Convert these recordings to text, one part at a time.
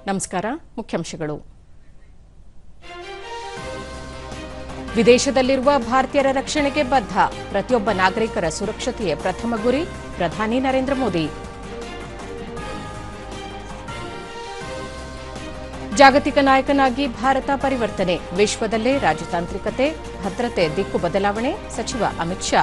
ನಮಸ್ಕಾರ. ಮುಖ್ಯಾಂಶಗಳು. ವಿದೇಶದಲ್ಲಿರುವ ಭಾರತೀಯರ ರಕ್ಷಣೆಗೆ ಬದ್ಧ, ಪ್ರತಿಯೊಬ್ಬ ನಾಗರಿಕರ ಸುರಕ್ಷತೆಯೇ ಪ್ರಥಮ ಗುರಿ, ಪ್ರಧಾನಿ ನರೇಂದ್ರ ಮೋದಿ. ಜಾಗತಿಕ ನಾಯಕನಾಗಿ ಭಾರತ ಪರಿವರ್ತನೆ, ವಿಶ್ವದಲ್ಲೇ ರಾಜತಾಂತ್ರಿಕತೆ, ಭದ್ರತೆ ದಿಕ್ಕು ಬದಲಾವಣೆ, ಸಚಿವ ಅಮಿತ್ ಶಾ.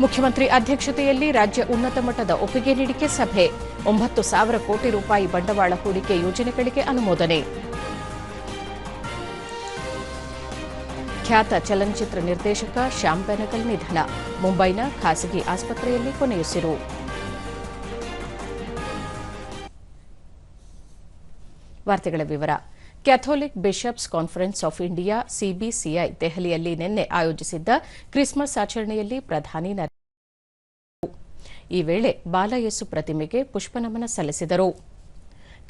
ಮುಖ್ಯಮಂತ್ರಿ ಅಧ್ಯಕ್ಷತೆಯಲ್ಲಿ ರಾಜ್ಯ ಉನ್ನತ ಮಟ್ಟದ ಒಪ್ಪಿಗೆ ನೀಡಿಕೆ ಸಭೆ, 9,000 ಕೋಟಿ ರೂಪಾಯಿ ಬಂಡವಾಳ ಹೂಡಿಕೆ ಯೋಜನೆಗಳಿಗೆ ಅನುಮೋದನೆ. ಖ್ಯಾತ ಚಲನಚಿತ್ರ ನಿರ್ದೇಶಕ ಶ್ಯಾಮ್ ಬೆನಗಲ್ ನಿಧನ, ಮುಂಬೈನ ಖಾಸಗಿ ಆಸ್ಪತ್ರೆಯಲ್ಲಿ ಕೊನೆಯುಸಿರು. ವಾರ್ತೆಗಳ ವಿವರ. Catholic bishops conference of India CBCI ದೆಹಲಿಯಲ್ಲಿ ನಿನ್ನೆ ಆಯೋಜಿಸಿದ್ದ ಕ್ರಿಸ್ಮಸ್ ಆಚರಣೆಯಲ್ಲಿ ಪ್ರಧಾನಿ ನರೇಂದ್ರ ಈ ವೇಳೆ ಬಾಲಯೇಸು ಪ್ರತಿಮೆಗೆ ಪುಷ್ಪನಮನ ಸಲ್ಲಿಸಿದರು.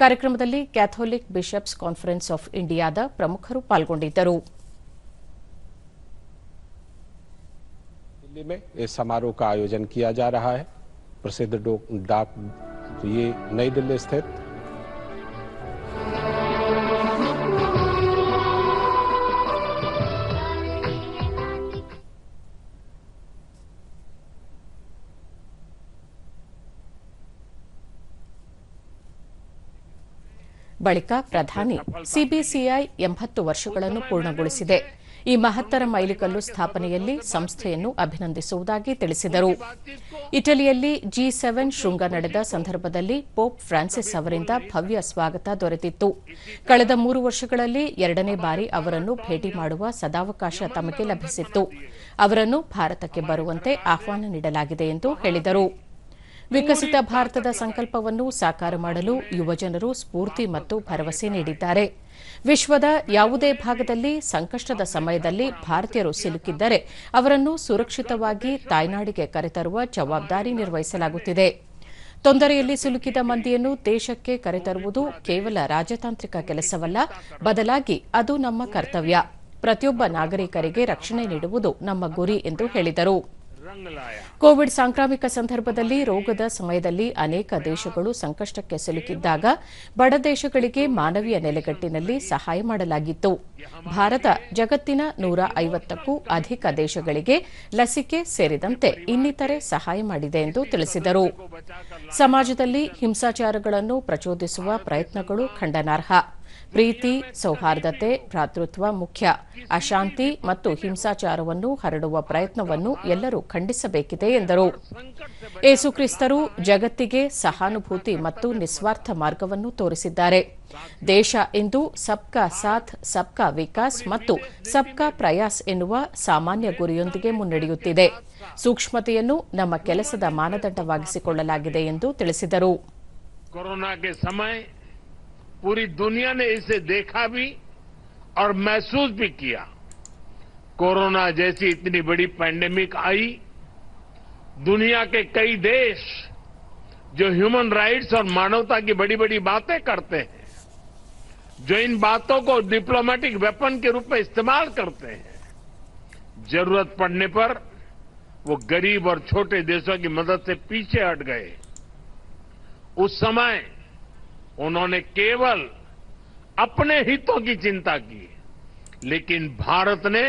ಕಾರ್ಯಕ್ರಮದಲ್ಲಿ ಕ್ಯಾಥೋಲಿಕ್ ಬಿಷಪ್ಸ್ ಕಾನ್ಫರೆನ್ಸ್ ಆಫ್ ಇಂಡಿಯಾದ ಪ್ರಮುಖರು ಪಾಲ್ಗೊಂಡಿದ್ದರು. दिल्ली में इस समारोह का आयोजन किया जा रहा है. प्रसिद्ध डाक ये नई दिल्ली स्थित ಬಳಿಕ ಪ್ರಧಾನಿ ಸಿಬಿಸಿಐ 80 ವರ್ಷಗಳನ್ನು ಪೂರ್ಣಗೊಳಿಸಿದೆ. ಈ ಮಹತ್ತರ ಮೈಲಿಗಲ್ಲು ಸ್ಥಾಪನೆಯಲ್ಲಿ ಸಂಸ್ಥೆಯನ್ನು ಅಭಿನಂದಿಸುವುದಾಗಿ ತಿಳಿಸಿದರು. ಇಟಲಿಯಲ್ಲಿ G7 ಶೃಂಗ ನಡೆದ ಸಂದರ್ಭದಲ್ಲಿ ಪೋಪ್ ಫ್ರಾನ್ಸಿಸ್ ಅವರಿಂದ ಭವ್ಯ ಸ್ವಾಗತ ದೊರೆತಿತ್ತು. ಕಳೆದ 3 ವರ್ಷಗಳಲ್ಲಿ 2ನೇ ಬಾರಿ ಅವರನ್ನು ಭೇಟಿ ಮಾಡುವ ಸದಾವಕಾಶ ತಮಗೆ ಲಭಿಸಿತ್ತು. ಅವರನ್ನು ಭಾರತಕ್ಕೆ ಬರುವಂತೆ ಆಹ್ವಾನ ನೀಡಲಾಗಿದೆ ಎಂದು ಹೇಳಿದರು. ವಿಕಸಿತ ಭಾರತದ ಸಂಕಲ್ಪವನ್ನು ಸಾಕಾರ ಮಾಡಲು ಯುವಜನರು ಸ್ಫೂರ್ತಿ ಮತ್ತು ಭರವಸೆ ನೀಡಿದ್ದಾರೆ. ವಿಶ್ವದ ಯಾವುದೇ ಭಾಗದಲ್ಲಿ ಸಂಕಷ್ಟದ ಸಮಯದಲ್ಲಿ ಭಾರತೀಯರು ಸಿಲುಕಿದ್ದರೆ ಅವರನ್ನು ಸುರಕ್ಷಿತವಾಗಿ ತಾಯ್ನಾಡಿಗೆ ಕರೆತರುವ ಜವಾಬ್ದಾರಿ ನಿರ್ವಹಿಸಲಾಗುತ್ತಿದೆ. ತೊಂದರೆಯಲ್ಲಿ ಸಿಲುಕಿದ ಮಂದಿಯನ್ನು ದೇಶಕ್ಕೆ ಕರೆತರುವುದು ಕೇವಲ ರಾಜತಾಂತ್ರಿಕ ಕೆಲಸವಲ್ಲ, ಬದಲಾಗಿ ಅದು ನಮ್ಮ ಕರ್ತವ್ಯ. ಪ್ರತಿಯೊಬ್ಬ ನಾಗರಿಕರಿಗೆ ರಕ್ಷಣೆ ನೀಡುವುದು ನಮ್ಮ ಗುರಿ ಎಂದು ಹೇಳಿದರು. ಕೋವಿಡ್ ಸಾಂಕ್ರಾಮಿಕ ಸಂದರ್ಭದಲ್ಲಿ ರೋಗದ ಸಮಯದಲ್ಲಿ ಅನೇಕ ದೇಶಗಳು ಸಂಕಷ್ಟಕ್ಕೆ ಸಿಲುಕಿದ್ದಾಗ ಬಡ ದೇಶಗಳಿಗೆ ಮಾನವೀಯ ನೆಲೆಗಟ್ಟಿನಲ್ಲಿ ಸಹಾಯ ಮಾಡಲಾಗಿತ್ತು. ಭಾರತ ಜಗತ್ತಿನ 150ಕ್ಕೂ ಅಧಿಕ ದೇಶಗಳಿಗೆ ಲಸಿಕೆ ಸೇರಿದಂತೆ ಇನ್ನಿತರೆ ಸಹಾಯ ಮಾಡಿದೆ ಎಂದು ತಿಳಿಸಿದರು. ಸಮಾಜದಲ್ಲಿ ಹಿಂಸಾಚಾರಗಳನ್ನು ಪ್ರಚೋದಿಸುವ ಪ್ರಯತ್ನಗಳು ಖಂಡನಾರ್ಹ. ಪ್ರೀತಿ, ಸೌಹಾರ್ದತೆ, ಭ್ರಾತೃತ್ವ ಮುಖ್ಯ. ಅಶಾಂತಿ ಮತ್ತು ಹಿಂಸಾಚಾರವನ್ನು ಹರಡುವ ಪ್ರಯತ್ನವನ್ನು ಎಲ್ಲರೂ ಖಂಡಿಸಬೇಕಿದೆ ಎಂದರು. ಯೇಸುಕ್ರಿಸ್ತರು ಜಗತ್ತಿಗೆ ಸಹಾನುಭೂತಿ ಮತ್ತು ನಿಸ್ವಾರ್ಥ ಮಾರ್ಗವನ್ನು ತೋರಿಸಿದ್ದಾರೆ. ದೇಶ ಇಂದು ಸಬ್ಕಾ ಸಾಥ್, ಸಬ್ಕಾ ವಿಕಾಸ್ ಮತ್ತು ಸಬ್ಕಾ ಪ್ರಯಾಸ್ ಎನ್ನುವ ಸಾಮಾನ್ಯ ಗುರಿಯೊಂದಿಗೆ ಮುನ್ನಡೆಯುತ್ತಿದೆ. ಸೂಕ್ಷ್ಮತೆಯನ್ನು ನಮ್ಮ ಕೆಲಸದ ಮಾನದಂಡವಾಗಿಸಿಕೊಳ್ಳಲಾಗಿದೆ ಎಂದು ತಿಳಿಸಿದರು. पूरी दुनिया ने इसे देखा भी और महसूस भी किया. कोरोना जैसी इतनी बड़ी पैंडेमिक आई, दुनिया के कई देश जो ह्यूमन राइट्स और मानवता की बड़ी बड़ी बातें करते हैं, जो इन बातों को डिप्लोमेटिक वेपन के रूप में इस्तेमाल करते हैं, जरूरत पड़ने पर वो गरीब और छोटे देशों की मदद से पीछे हट गए. उस समय उन्होंने केवल अपने हितों की चिंता की, लेकिन भारत ने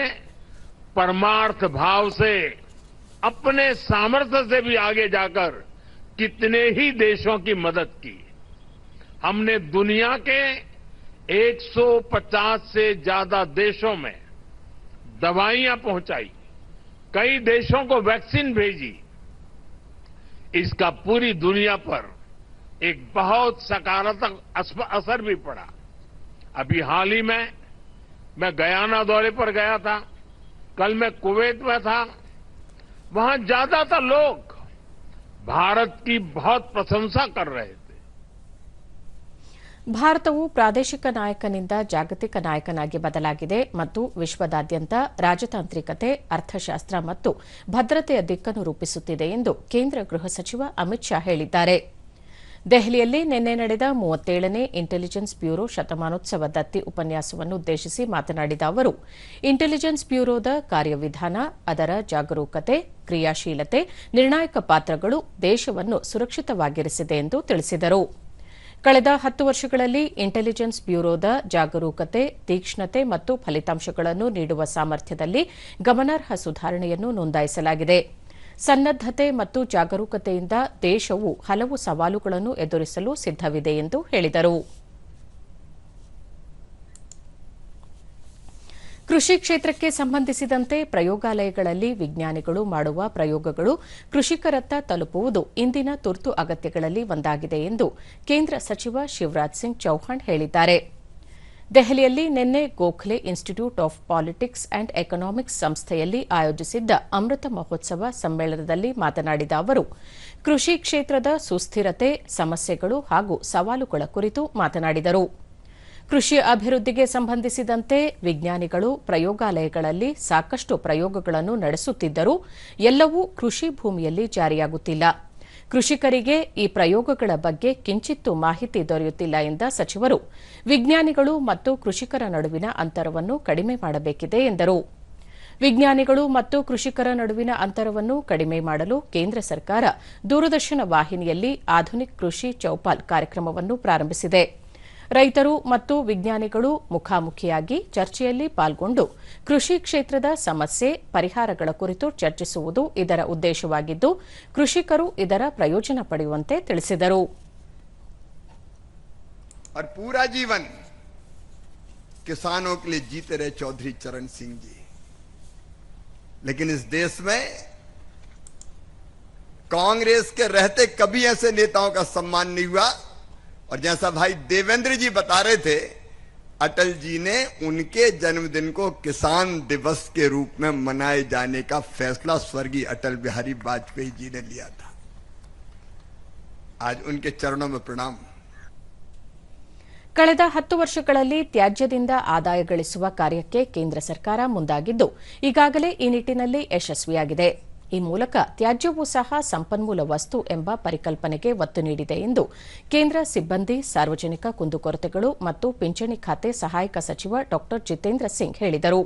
परमार्थ भाव से अपने सामर्थ्य से भी आगे जाकर कितने ही देशों की मदद की. हमने दुनिया के 150 से ज्यादा देशों में दवाइयां पहुंचाई, कई देशों को वैक्सीन भेजी. इसका पूरी दुनिया पर एक बहुत सकारात्मक असर भी पड़ा. अभी हाल ही में मैं गयाना दौरे पर गया था, कल मैं कुवैत में था. वहां ज्यादातर लोग भारत की बहुत प्रशंसा कर रहे थे. ಭಾರತವು ಪ್ರಾದೇಶಿಕ ನಾಯಕನಿಂದ ಜಾಗತಿಕ ನಾಯಕನಾಗಿ ಬದಲಾಗಿದೆ ಮತ್ತು ವಿಶ್ವದಾದ್ಯಂತ ರಾಜತಾಂತ್ರಿಕತೆ, ಅರ್ಥಶಾಸ್ತ್ರ ಮತ್ತು ಭದ್ರತೆಯ ದಿಕ್ಕನ್ನು ರೂಪಿಸುತ್ತಿದೆ ಎಂದು ಕೇಂದ್ರ ಗೃಹ ಸಚಿವ ಅಮಿತ್ ಶಾ ಹೇಳಿದ್ದಾರೆ. ದೆಹಲಿಯಲ್ಲಿ ನಿನ್ನೆ ನಡೆದ 37ನೇ ಇಂಟೆಲಿಜೆನ್ಸ್ ಬ್ಯೂರೋ ಶತಮಾನೋತ್ಸವ ದತ್ತಿ ಉಪನ್ಯಾಸವನ್ನು ಉದ್ದೇಶಿಸಿ ಮಾತನಾಡಿದ ಅವರು, ಇಂಟೆಲಿಜೆನ್ಸ್ ಬ್ಯೂರೋದ ಕಾರ್ಯವಿಧಾನ, ಅದರ ಜಾಗರೂಕತೆ, ಕ್ರಿಯಾಶೀಲತೆ, ನಿರ್ಣಾಯಕ ಪಾತ್ರಗಳು ದೇಶವನ್ನು ಸುರಕ್ಷಿತವಾಗಿರಿಸಿದೆ ಎಂದು ತಿಳಿಸಿದರು. ಕಳೆದ 10 ವರ್ಷಗಳಲ್ಲಿ ಇಂಟೆಲಿಜೆನ್ಸ್ ಬ್ಯೂರೋದ ಜಾಗರೂಕತೆ, ತೀಕ್ಷ್ಣತೆ ಮತ್ತು ಫಲಿತಾಂಶಗಳನ್ನು ನೀಡುವ ಸಾಮರ್ಥ್ಯದಲ್ಲಿ ಗಮನಾರ್ಹ ಸುಧಾರಣೆಯನ್ನು ನೋಂದಾಯಿಸಲಾಗಿದೆ. ಸನ್ನದ್ದತೆ ಮತ್ತು ಜಾಗರೂಕತೆಯಿಂದ ದೇಶವು ಹಲವು ಸವಾಲುಗಳನ್ನು ಎದುರಿಸಲು ಸಿದ್ದವಿದೆ ಎಂದು ಹೇಳಿದರು. ಕೃಷಿ ಕ್ಷೇತ್ರಕ್ಕೆ ಸಂಬಂಧಿಸಿದಂತೆ ಪ್ರಯೋಗಾಲಯಗಳಲ್ಲಿ ವಿಜ್ಞಾನಿಗಳು ಮಾಡುವ ಪ್ರಯೋಗಗಳು ಕೃಷಿಕರತ್ತ ತಲುಪುವುದು ಇಂದಿನ ತುರ್ತು ಅಗತ್ಯಗಳಲ್ಲಿ ಒಂದಾಗಿದೆ ಎಂದು ಕೇಂದ್ರ ಸಚಿವ ಶಿವರಾಜ್ ಸಿಂಗ್ ಚೌಹಾಣ್ ಹೇಳಿದ್ದಾರೆ. ದೆಹಲಿಯಲ್ಲಿ ನಿನ್ನೆ Gokhale institute of politics and economics ಸಂಸ್ಥೆಯಲ್ಲಿ ಆಯೋಜಿಸಿದ್ದ ಅಮೃತ ಮಹೋತ್ಸವ ಸಮ್ಮೇಳನದಲ್ಲಿ ಮಾತನಾಡಿದ ಅವರು, ಕೃಷಿ ಕ್ಷೇತ್ರದ ಸುಸ್ಥಿರತೆ, ಸಮಸ್ಯೆಗಳು ಹಾಗೂ ಸವಾಲುಗಳ ಕುರಿತು ಮಾತನಾಡಿದರು. ಕೃಷಿ ಅಭಿವೃದ್ಧಿಗೆ ಸಂಬಂಧಿಸಿದಂತೆ ವಿಜ್ಞಾನಿಗಳು ಪ್ರಯೋಗಾಲಯಗಳಲ್ಲಿ ಸಾಕಷ್ಟು ಪ್ರಯೋಗಗಳನ್ನು ನಡೆಸುತ್ತಿದ್ದರೂ ಎಲ್ಲವೂ ಕೃಷಿ ಭೂಮಿಯಲ್ಲಿ ಜಾರಿಯಾಗುತ್ತಿಲ್ಲ. ಕೃಷಿಕರಿಗೆ ಈ ಪ್ರಯೋಗಗಳ ಬಗ್ಗೆ ಕಿಂಚಿತ್ತೂ ಮಾಹಿತಿ ದೊರೆಯುತ್ತಿಲ್ಲ ಎಂದ ಸಚಿವರು, ವಿಜ್ಞಾನಿಗಳು ಮತ್ತು ಕೃಷಿಕರ ನಡುವಿನ ಅಂತರವನ್ನು ಕಡಿಮೆ ಮಾಡಬೇಕಿದೆ ಎಂದರು. ವಿಜ್ಞಾನಿಗಳು ಮತ್ತು ಕೃಷಿಕರ ನಡುವಿನ ಅಂತರವನ್ನು ಕಡಿಮೆ ಮಾಡಲು ಕೇಂದ್ರ ಸರ್ಕಾರ ದೂರದರ್ಶನ ವಾಹಿನಿಯಲ್ಲಿ ಆಧುನಿಕ್ ಕೃಷಿ ಚೌಪಾಲ್ ಕಾರ್ಯಕ್ರಮವನ್ನು ಪ್ರಾರಂಭಿಸಿದೆ. ರೈತರು ಮತ್ತು ವಿಜ್ಞಾನಿಗಳು ಮುಖಾಮುಖಿಯಾಗಿ ಚರ್ಚೆಯಲ್ಲಿ ಪಾಲ್ಗೊಂಡು ಕೃಷಿ ಕ್ಷೇತ್ರದ ಸಮಸ್ಯೆ, ಪರಿಹಾರಗಳ ಕುರಿತು ಚರ್ಚಿಸುವುದು ಇದರ ಉದ್ದೇಶವಾಗಿದ್ದು, ಕೃಷಿಕರು ಇದರ ಪ್ರಯೋಜನ ಪಡೆಯುವಂತೆ ತಿಳಿಸಿದರು. और पूरा जीवन किसानों के लिए जीते रहे चौधरी चरण सिंह जी, लेकिन इस देश में कांग्रेस के रहते कभी ऐसे नेताओं का सम्मान नहीं हुआ। और जैसा भाई देवेंद्र जी बता रहे थे, अटल जी ने उनके जन्मदिन को किसान दिवस के रूप में मनाए जाने का फैसला स्वर्गीय अटल बिहारी वाजपेयी जी ने लिया था। आज उनके चरणों में प्रणाम। ಕಳೆದ 10 ವರ್ಷಗಳಲ್ಲಿ ತ್ಯಾಜ್ಯದಿಂದ ಆದಾಯ ಗಳಿಸುವ ಕಾರ್ಯಕ್ಕೆ ಕೇಂದ್ರ ಸರ್ಕಾರ ಮುಂದಾಗಿದ್ದು, ಈಗಾಗಲೇ ಈ ನಿಟ್ಟಿನಲ್ಲಿ ಯಶಸ್ವಿಯಾಗಿದೆ. ಈ ಮೂಲಕ ತ್ಯಾಜ್ಯವೂ ಸಹ ಸಂಪನ್ಮೂಲ ವಸ್ತು ಎಂಬ ಪರಿಕಲ್ಪನೆಗೆ ಒತ್ತು ನೀಡಿದೆ ಎಂದು ಕೇಂದ್ರ ಸಿಬ್ಬಂದಿ, ಸಾರ್ವಜನಿಕ ಕುಂದುಕೊರತೆಗಳು ಮತ್ತು ಪಿಂಚಣಿ ಖಾತೆ ಸಹಾಯಕ ಸಚಿವ ಡಾ ಜಿತೇಂದ್ರ ಸಿಂಗ್ ಹೇಳಿದರು.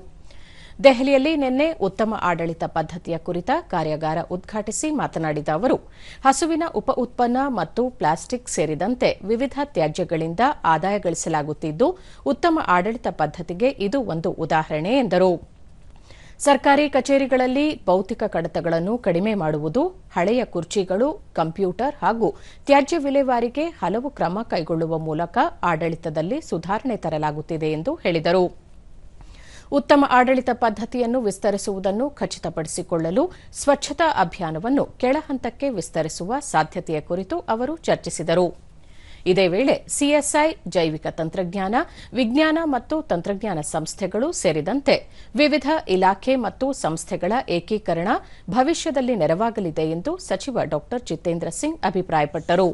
ದೆಹಲಿಯಲ್ಲಿ ನಿನ್ನೆ ಉತ್ತಮ ಆಡಳಿತ ಪದ್ದತಿಯ ಕುರಿತ ಕಾರ್ಯಾಗಾರ ಉದ್ಘಾಟಿಸಿ ಮಾತನಾಡಿದ ಅವರು, ಹಸುವಿನ ಉಪ ಉತ್ಪನ್ನ ಮತ್ತು ಪ್ಲಾಸ್ಟಿಕ್ ಸೇರಿದಂತೆ ವಿವಿಧ ತ್ಯಾಜ್ಯಗಳಿಂದ ಆದಾಯ ಗಳಿಸಲಾಗುತ್ತಿದ್ದು, ಉತ್ತಮ ಆಡಳಿತ ಪದ್ದತಿಗೆ ಇದು ಒಂದು ಉದಾಹರಣೆ ಎಂದರು. ಸರ್ಕಾರಿ ಕಚೇರಿಗಳಲ್ಲಿ ಭೌತಿಕ ಕಡತಗಳನ್ನು ಕಡಿಮೆ ಮಾಡುವುದು, ಹಳೆಯ ಕುರ್ಚಿಗಳು, ಕಂಪ್ಯೂಟರ್ ಹಾಗೂ ತ್ಯಾಜ್ಯ ವಿಲೇವಾರಿಗೆ ಹಲವು ಕ್ರಮ ಕೈಗೊಳ್ಳುವ ಮೂಲಕ ಆಡಳಿತದಲ್ಲಿ ಸುಧಾರಣೆ ತರಲಾಗುತ್ತಿದೆ ಎಂದು ಹೇಳಿದರು. ಉತ್ತಮ ಆಡಳಿತ ಪದ್ದತಿಯನ್ನು ವಿಸ್ತರಿಸುವುದನ್ನು ಖಚಿತಪಡಿಸಿಕೊಳ್ಳಲು ಸ್ವಚ್ಛತಾ ಅಭಿಯಾನವನ್ನು ಕೆಳಹಂತಕ್ಕೆ ವಿಸ್ತರಿಸುವ ಸಾಧ್ಯತೆಯ ಕುರಿತು ಅವರು ಚರ್ಚಿಸಿದರು. ಇದೇ ವೇಳೆ ಸಿಎಸ್ಐ, ಜೈವಿಕ ತಂತ್ರಜ್ಞಾನ, ವಿಜ್ಞಾನ ಮತ್ತು ತಂತ್ರಜ್ಞಾನ ಸಂಸ್ಥೆಗಳು ಸೇರಿದಂತೆ ವಿವಿಧ ಇಲಾಖೆ ಮತ್ತು ಸಂಸ್ಥೆಗಳ ಏಕೀಕರಣ ಭವಿಷ್ಯದಲ್ಲಿ ನೆರವಾಗಲಿದೆ ಎಂದು ಸಚಿವ ಡಾ ಜಿತೇಂದ್ರ ಸಿಂಗ್ ಅಭಿಪ್ರಾಯಪಟ್ಟರು.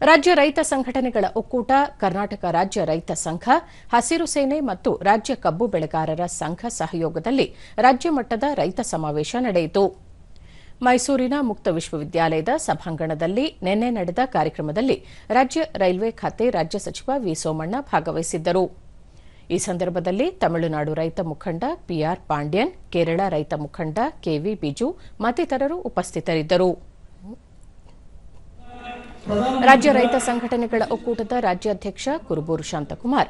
ರಾಜ್ಯ ರೈತ ಸಂಘಟನೆಗಳ ಒಕ್ಕೂಟ, ಕರ್ನಾಟಕ ರಾಜ್ಯ ರೈತ ಸಂಘ, ಹಸಿರು ಸೇನೆ ಮತ್ತು ರಾಜ್ಯ ಕಬ್ಬು ಬೆಳೆಗಾರರ ಸಂಘ ಸಹಯೋಗದಲ್ಲಿ ರಾಜ್ಯ ಮಟ್ಟದ ರೈತ ಸಮಾವೇಶ ನಡೆಯಿತು. ಮೈಸೂರಿನ ಮುಕ್ತ ವಿಶ್ವವಿದ್ಯಾಲಯದ ಸಭಾಂಗಣದಲ್ಲಿ ನಿನ್ನೆ ನಡೆದ ಕಾರ್ಯಕ್ರಮದಲ್ಲಿ ರಾಜ್ಯ ರೈಲ್ವೆ ಖಾತೆ ರಾಜ್ಯ ಸಚಿವ ವಿ ಸೋಮಣ್ಣ ಭಾಗವಹಿಸಿದ್ದರು. ಈ ಸಂದರ್ಭದಲ್ಲಿ ತಮಿಳುನಾಡು ರೈತ ಮುಖಂಡ ಪಿಆರ್ ಪಾಂಡ್ಯನ್, ಕೇರಳ ರೈತ ಮುಖಂಡ ಕೆವಿ ಬಿಜು ಮತ್ತಿತರರು ಉಪಸ್ಥಿತರಿದ್ದರು. ರಾಜ್ಯ ರೈತ ಸಂಘಟನೆಗಳ ಒಕ್ಕೂಟದ ರಾಜ್ಯಾಧ್ಯಕ್ಷ ಕುರುಬೂರು ಶಾಂತಕುಮಾರ್,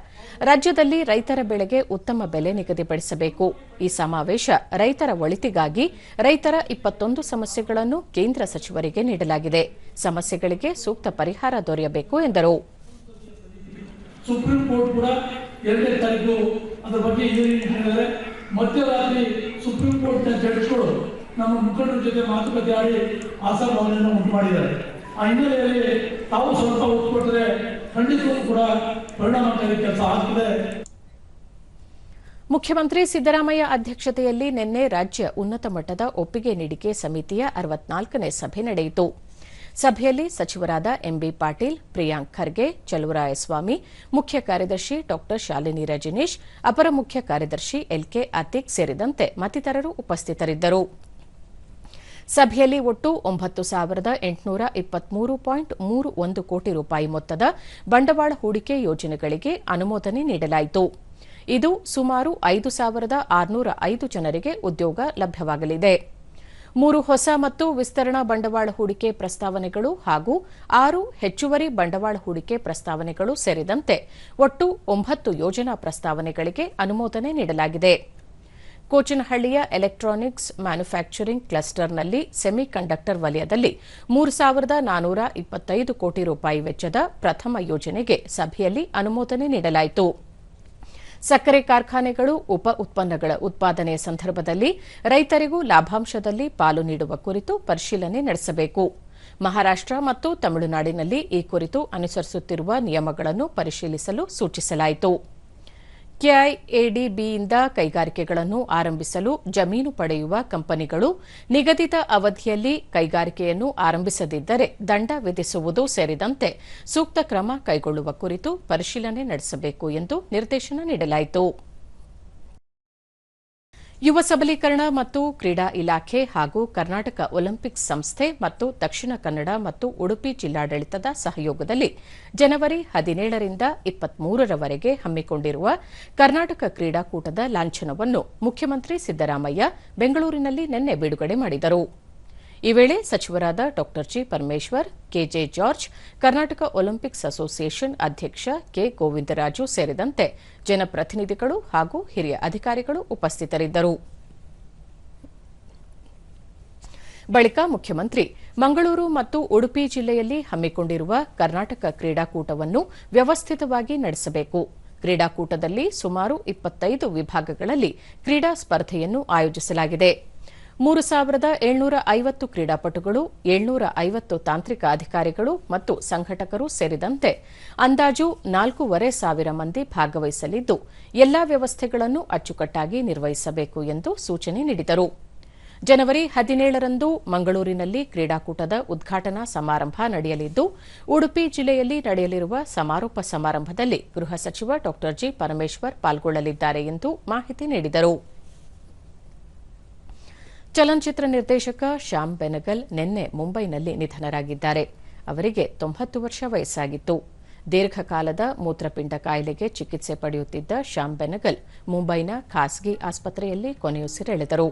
ರಾಜ್ಯದಲ್ಲಿ ರೈತರ ಬೆಳೆಗೆ ಉತ್ತಮ ಬೆಲೆ ನಿಗದಿಪಡಿಸಬೇಕು. ಈ ಸಮಾವೇಶ ರೈತರ ಒಳಿತಿಗಾಗಿ ರೈತರ 21 ಸಮಸ್ಯೆಗಳನ್ನು ಕೇಂದ್ರ ಸಚಿವರಿಗೆ ನೀಡಲಾಗಿದೆ. ಸಮಸ್ಯೆಗಳಿಗೆ ಸೂಕ್ತ ಪರಿಹಾರ ದೊರೆಯಬೇಕು ಎಂದರು. ಸುಪ್ರೀಂ ಕೋರ್ಟ್ ಕೂಡ 2ನೇ ತಾರೀಕು ಅದರ ಬಗ್ಗೆ ಹೇಳಿದ್ದಾರೆ. ಮಧ್ಯರಾತ್ರಿ ಸುಪ್ರೀಂ ಕೋರ್ಟ್ನ ಜಡ್ಜ್ಗಳು ನಮ್ಮ ಮುಖಂಡರ ಜೊತೆ ಮಾತುಕತೆ ಆಡಿ ಅಸಮಾಧಾನವನ್ನು ಉಂಟು ಮಾಡಿದ್ದಾರೆ. ಆ ಹಿನ್ನೆಲೆಯಲ್ಲಿ ತಾವು ಸ್ವಲ್ಪ ಒತ್ತು ಕೊಟ್ಟರೆ ಖಂಡಿತವೂ ಕೂಡ ಪರಿಣಾಮಕಾರಿ ಕೆಲಸ ಆಗ್ತದೆ. ಮುಖ್ಯಮಂತ್ರಿ ಸಿದ್ದರಾಮಯ್ಯ ಅಧ್ಯಕ್ಷತೆಯಲ್ಲಿ ನಿನ್ನೆ ರಾಜ್ಯ ಉನ್ನತ ಮಟ್ಟದ ಒಪ್ಪಿಗೆ ನೀಡಿಕೆ ಸಮಿತಿಯ 64ನೇ ಸಭೆ ನಡೆಯಿತು. ಸಭೆಯಲ್ಲಿ ಸಚಿವರಾದ ಎಂಬಿ ಪಾಟೀಲ್, ಪ್ರಿಯಾಂಕ್ ಖರ್ಗೆ, ಚಲುವರಾಯಸ್ವಾಮಿ, ಮುಖ್ಯ ಕಾರ್ಯದರ್ಶಿ ಡಾ ಶಾಲಿನಿ ರಜನೀಶ್, ಅಪರ ಮುಖ್ಯ ಕಾರ್ಯದರ್ಶಿ ಎಲ್ಕೆ ಅತೀಕ್ ಸೇರಿದಂತೆ ಮತ್ತಿತರರು ಉಪಸ್ಥಿತರಿದ್ದರು. ಸಭೆಯಲ್ಲಿ ಒಟ್ಟು 9,823.31 ಕೋಟಿ ರೂಪಾಯಿ ಮೊತ್ತದ ಬಂಡವಾಳ ಹೂಡಿಕೆ ಯೋಜನೆಗಳಿಗೆ ಅನುಮೋದನೆ ನೀಡಲಾಯಿತು. ಇದು ಸುಮಾರು 5,605 ಜನರಿಗೆ ಉದ್ಯೋಗ ಲಭ್ಯವಾಗಲಿದೆ. 3 ಹೊಸ ಮತ್ತು ವಿಸ್ತರಣಾ ಬಂಡವಾಳ ಹೂಡಿಕೆ ಪ್ರಸ್ತಾವನೆಗಳು ಹಾಗೂ 6 ಹೆಚ್ಚುವರಿ ಬಂಡವಾಳ ಹೂಡಿಕೆ ಪ್ರಸ್ತಾವನೆಗಳು ಸೇರಿದಂತೆ ಒಟ್ಟು 9 ಯೋಜನಾ ಪ್ರಸ್ತಾವನೆಗಳಿಗೆ ಅನುಮೋದನೆ ನೀಡಲಾಗಿದೆ. ಕೋಚನಹಳ್ಳಿಯ ಎಲೆಕ್ಟ್ರಾನಿಕ್ಸ್ ಮ್ಯಾನುಫ್ಯಾಕ್ಚರಿಂಗ್ ಕ್ಲಸ್ಟರ್ನಲ್ಲಿ ಸೆಮಿಕಂಡಕ್ಟರ್ ವಲಯದಲ್ಲಿ 3,425 ಕೋಟಿ ರೂಪಾಯಿ ವೆಚ್ಚದ ಪ್ರಥಮ ಯೋಜನೆಗೆ ಸಭೆಯಲ್ಲಿ ಅನುಮೋದನೆ ನೀಡಲಾಯಿತು. ಸಕ್ಕರೆ ಕಾರ್ಖಾನೆಗಳು ಉಪ ಉತ್ಪನ್ನಗಳ ಉತ್ಪಾದನೆಯ ಸಂದರ್ಭದಲ್ಲಿ ರೈತರಿಗೂ ಲಾಭಾಂಶದಲ್ಲಿ ಪಾಲು ನೀಡುವ ಕುರಿತು ಪರಿಶೀಲನೆ ನಡೆಸಬೇಕು. ಮಹಾರಾಷ್ಟ್ರ ಮತ್ತು ತಮಿಳುನಾಡಿನಲ್ಲಿ ಈ ಕುರಿತು ಅನುಸರಿಸುತ್ತಿರುವ ನಿಯಮಗಳನ್ನು ಪರಿಶೀಲಿಸಲು ಸೂಚಿಸಲಾಯಿತು. ಕೆಐಎಡಿಬಿಯಿಂದ ಕೈಗಾರಿಕೆಗಳನ್ನು ಆರಂಭಿಸಲು ಜಮೀನು ಪಡೆಯುವ ಕಂಪನಿಗಳು ನಿಗದಿತ ಅವಧಿಯಲ್ಲಿ ಕೈಗಾರಿಕೆಯನ್ನು ಆರಂಭಿಸದಿದ್ದರೆ ದಂಡ ವಿಧಿಸುವುದು ಸೇರಿದಂತೆ ಸೂಕ್ತ ಕ್ರಮ ಕೈಗೊಳ್ಳುವ ಕುರಿತು ಪರಿಶೀಲನೆ ನಡೆಸಬೇಕು ಎಂದು ನಿರ್ದೇಶನ ನೀಡಲಾಯಿತು. ಯುವ ಸಬಲೀಕರಣ ಮತ್ತು ಕ್ರೀಡಾ ಇಲಾಖೆ ಹಾಗೂ ಕರ್ನಾಟಕ ಒಲಿಂಪಿಕ್ಸ್ ಸಂಸ್ಥೆ ಮತ್ತು ದಕ್ಷಿಣ ಕನ್ನಡ ಮತ್ತು ಉಡುಪಿ ಜಿಲ್ಲಾಡಳಿತದ ಸಹಯೋಗದಲ್ಲಿ ಜನವರಿ 17ರಿಂದ 23ರವರೆಗೆ ಹಮ್ಮಿಕೊಂಡಿರುವ ಕರ್ನಾಟಕ ಕ್ರೀಡಾಕೂಟದ ಲಾಂಛನವನ್ನು ಮುಖ್ಯಮಂತ್ರಿ ಸಿದ್ದರಾಮಯ್ಯ ಬೆಂಗಳೂರಿನಲ್ಲಿ ನಿನ್ನೆ ಬಿಡುಗಡೆ ಮಾಡಿದರು. ಈ ವೇಳೆ ಸಚಿವರಾದ ಡಾ G Parameshwar, KJ George, Karnataka Olympics association ಅಧ್ಯಕ್ಷ ಕೆ ಗೋವಿಂದರಾಜು ಸೇರಿದಂತೆ ಜನಪ್ರತಿನಿಧಿಗಳು ಹಾಗೂ ಹಿರಿಯ ಅಧಿಕಾರಿಗಳು ಉಪಸ್ಥಿತರಿದ್ದರು. ಬಳಿಕ ಮುಖ್ಯಮಂತ್ರಿ ಮಂಗಳೂರು ಮತ್ತು ಉಡುಪಿ ಜಿಲ್ಲೆಯಲ್ಲಿ ಹಮ್ಮಿಕೊಂಡಿರುವ ಕರ್ನಾಟಕ ಕ್ರೀಡಾಕೂಟವನ್ನು ವ್ಯವಸ್ಥಿತವಾಗಿ ನಡೆಸಬೇಕು. ಕ್ರೀಡಾಕೂಟದಲ್ಲಿ ಸುಮಾರು 25 ವಿಭಾಗಗಳಲ್ಲಿ ಕ್ರೀಡಾ ಸ್ಪರ್ಧೆಯನ್ನು ಆಯೋಜಿಸಲಾಗಿದೆ. 3,750 ಕ್ರೀಡಾಪಟುಗಳು, 750 ತಾಂತ್ರಿಕ ಅಧಿಕಾರಿಗಳು ಮತ್ತು ಸಂಘಟಕರು ಸೇರಿದಂತೆ ಅಂದಾಜು 4,500 ಮಂದಿ ಭಾಗವಹಿಸಲಿದ್ದು, ಎಲ್ಲಾ ವ್ಯವಸ್ಥೆಗಳನ್ನು ಅಚ್ಚುಕಟ್ಟಾಗಿ ನಿರ್ವಹಿಸಬೇಕು ಎಂದು ಸೂಚನೆ ನೀಡಿದರು. ಜನವರಿ 17ರಂದು ಮಂಗಳೂರಿನಲ್ಲಿ ಕ್ರೀಡಾಕೂಟದ ಉದ್ಘಾಟನಾ ಸಮಾರಂಭ ನಡೆಯಲಿದ್ದು, ಉಡುಪಿ ಜಿಲ್ಲೆಯಲ್ಲಿ ನಡೆಯಲಿರುವ ಸಮಾರೋಪ ಸಮಾರಂಭದಲ್ಲಿ ಗೃಹ ಸಚಿವ ಡಾ ಜಿ ಪರಮೇಶ್ವರ್ ಪಾಲ್ಗೊಳ್ಳಲಿದ್ದಾರೆ ಎಂದು ಮಾಹಿತಿ ನೀಡಿದರು. ಚಲನಚಿತ್ರ ನಿರ್ದೇಶಕ ಶ್ಯಾಮ್ ಬೆನಗಲ್ ನಿನ್ನೆ ಮುಂಬೈನಲ್ಲಿ ನಿಧನರಾಗಿದ್ದಾರೆ. ಅವರಿಗೆ 90 ವರ್ಷ ವಯಸ್ಸಾಗಿತ್ತು. ದೀರ್ಘಕಾಲದ ಮೂತ್ರಪಿಂಡ ಕಾಯಿಲೆಗೆ ಚಿಕಿತ್ಸೆ ಪಡೆಯುತ್ತಿದ್ದ ಶ್ಯಾಮ್ ಬೆನಗಲ್ ಮುಂಬೈನ ಖಾಸಗಿ ಆಸ್ಪತ್ರೆಯಲ್ಲಿ ಕೊನೆಯುಸಿರೆಳೆದರು.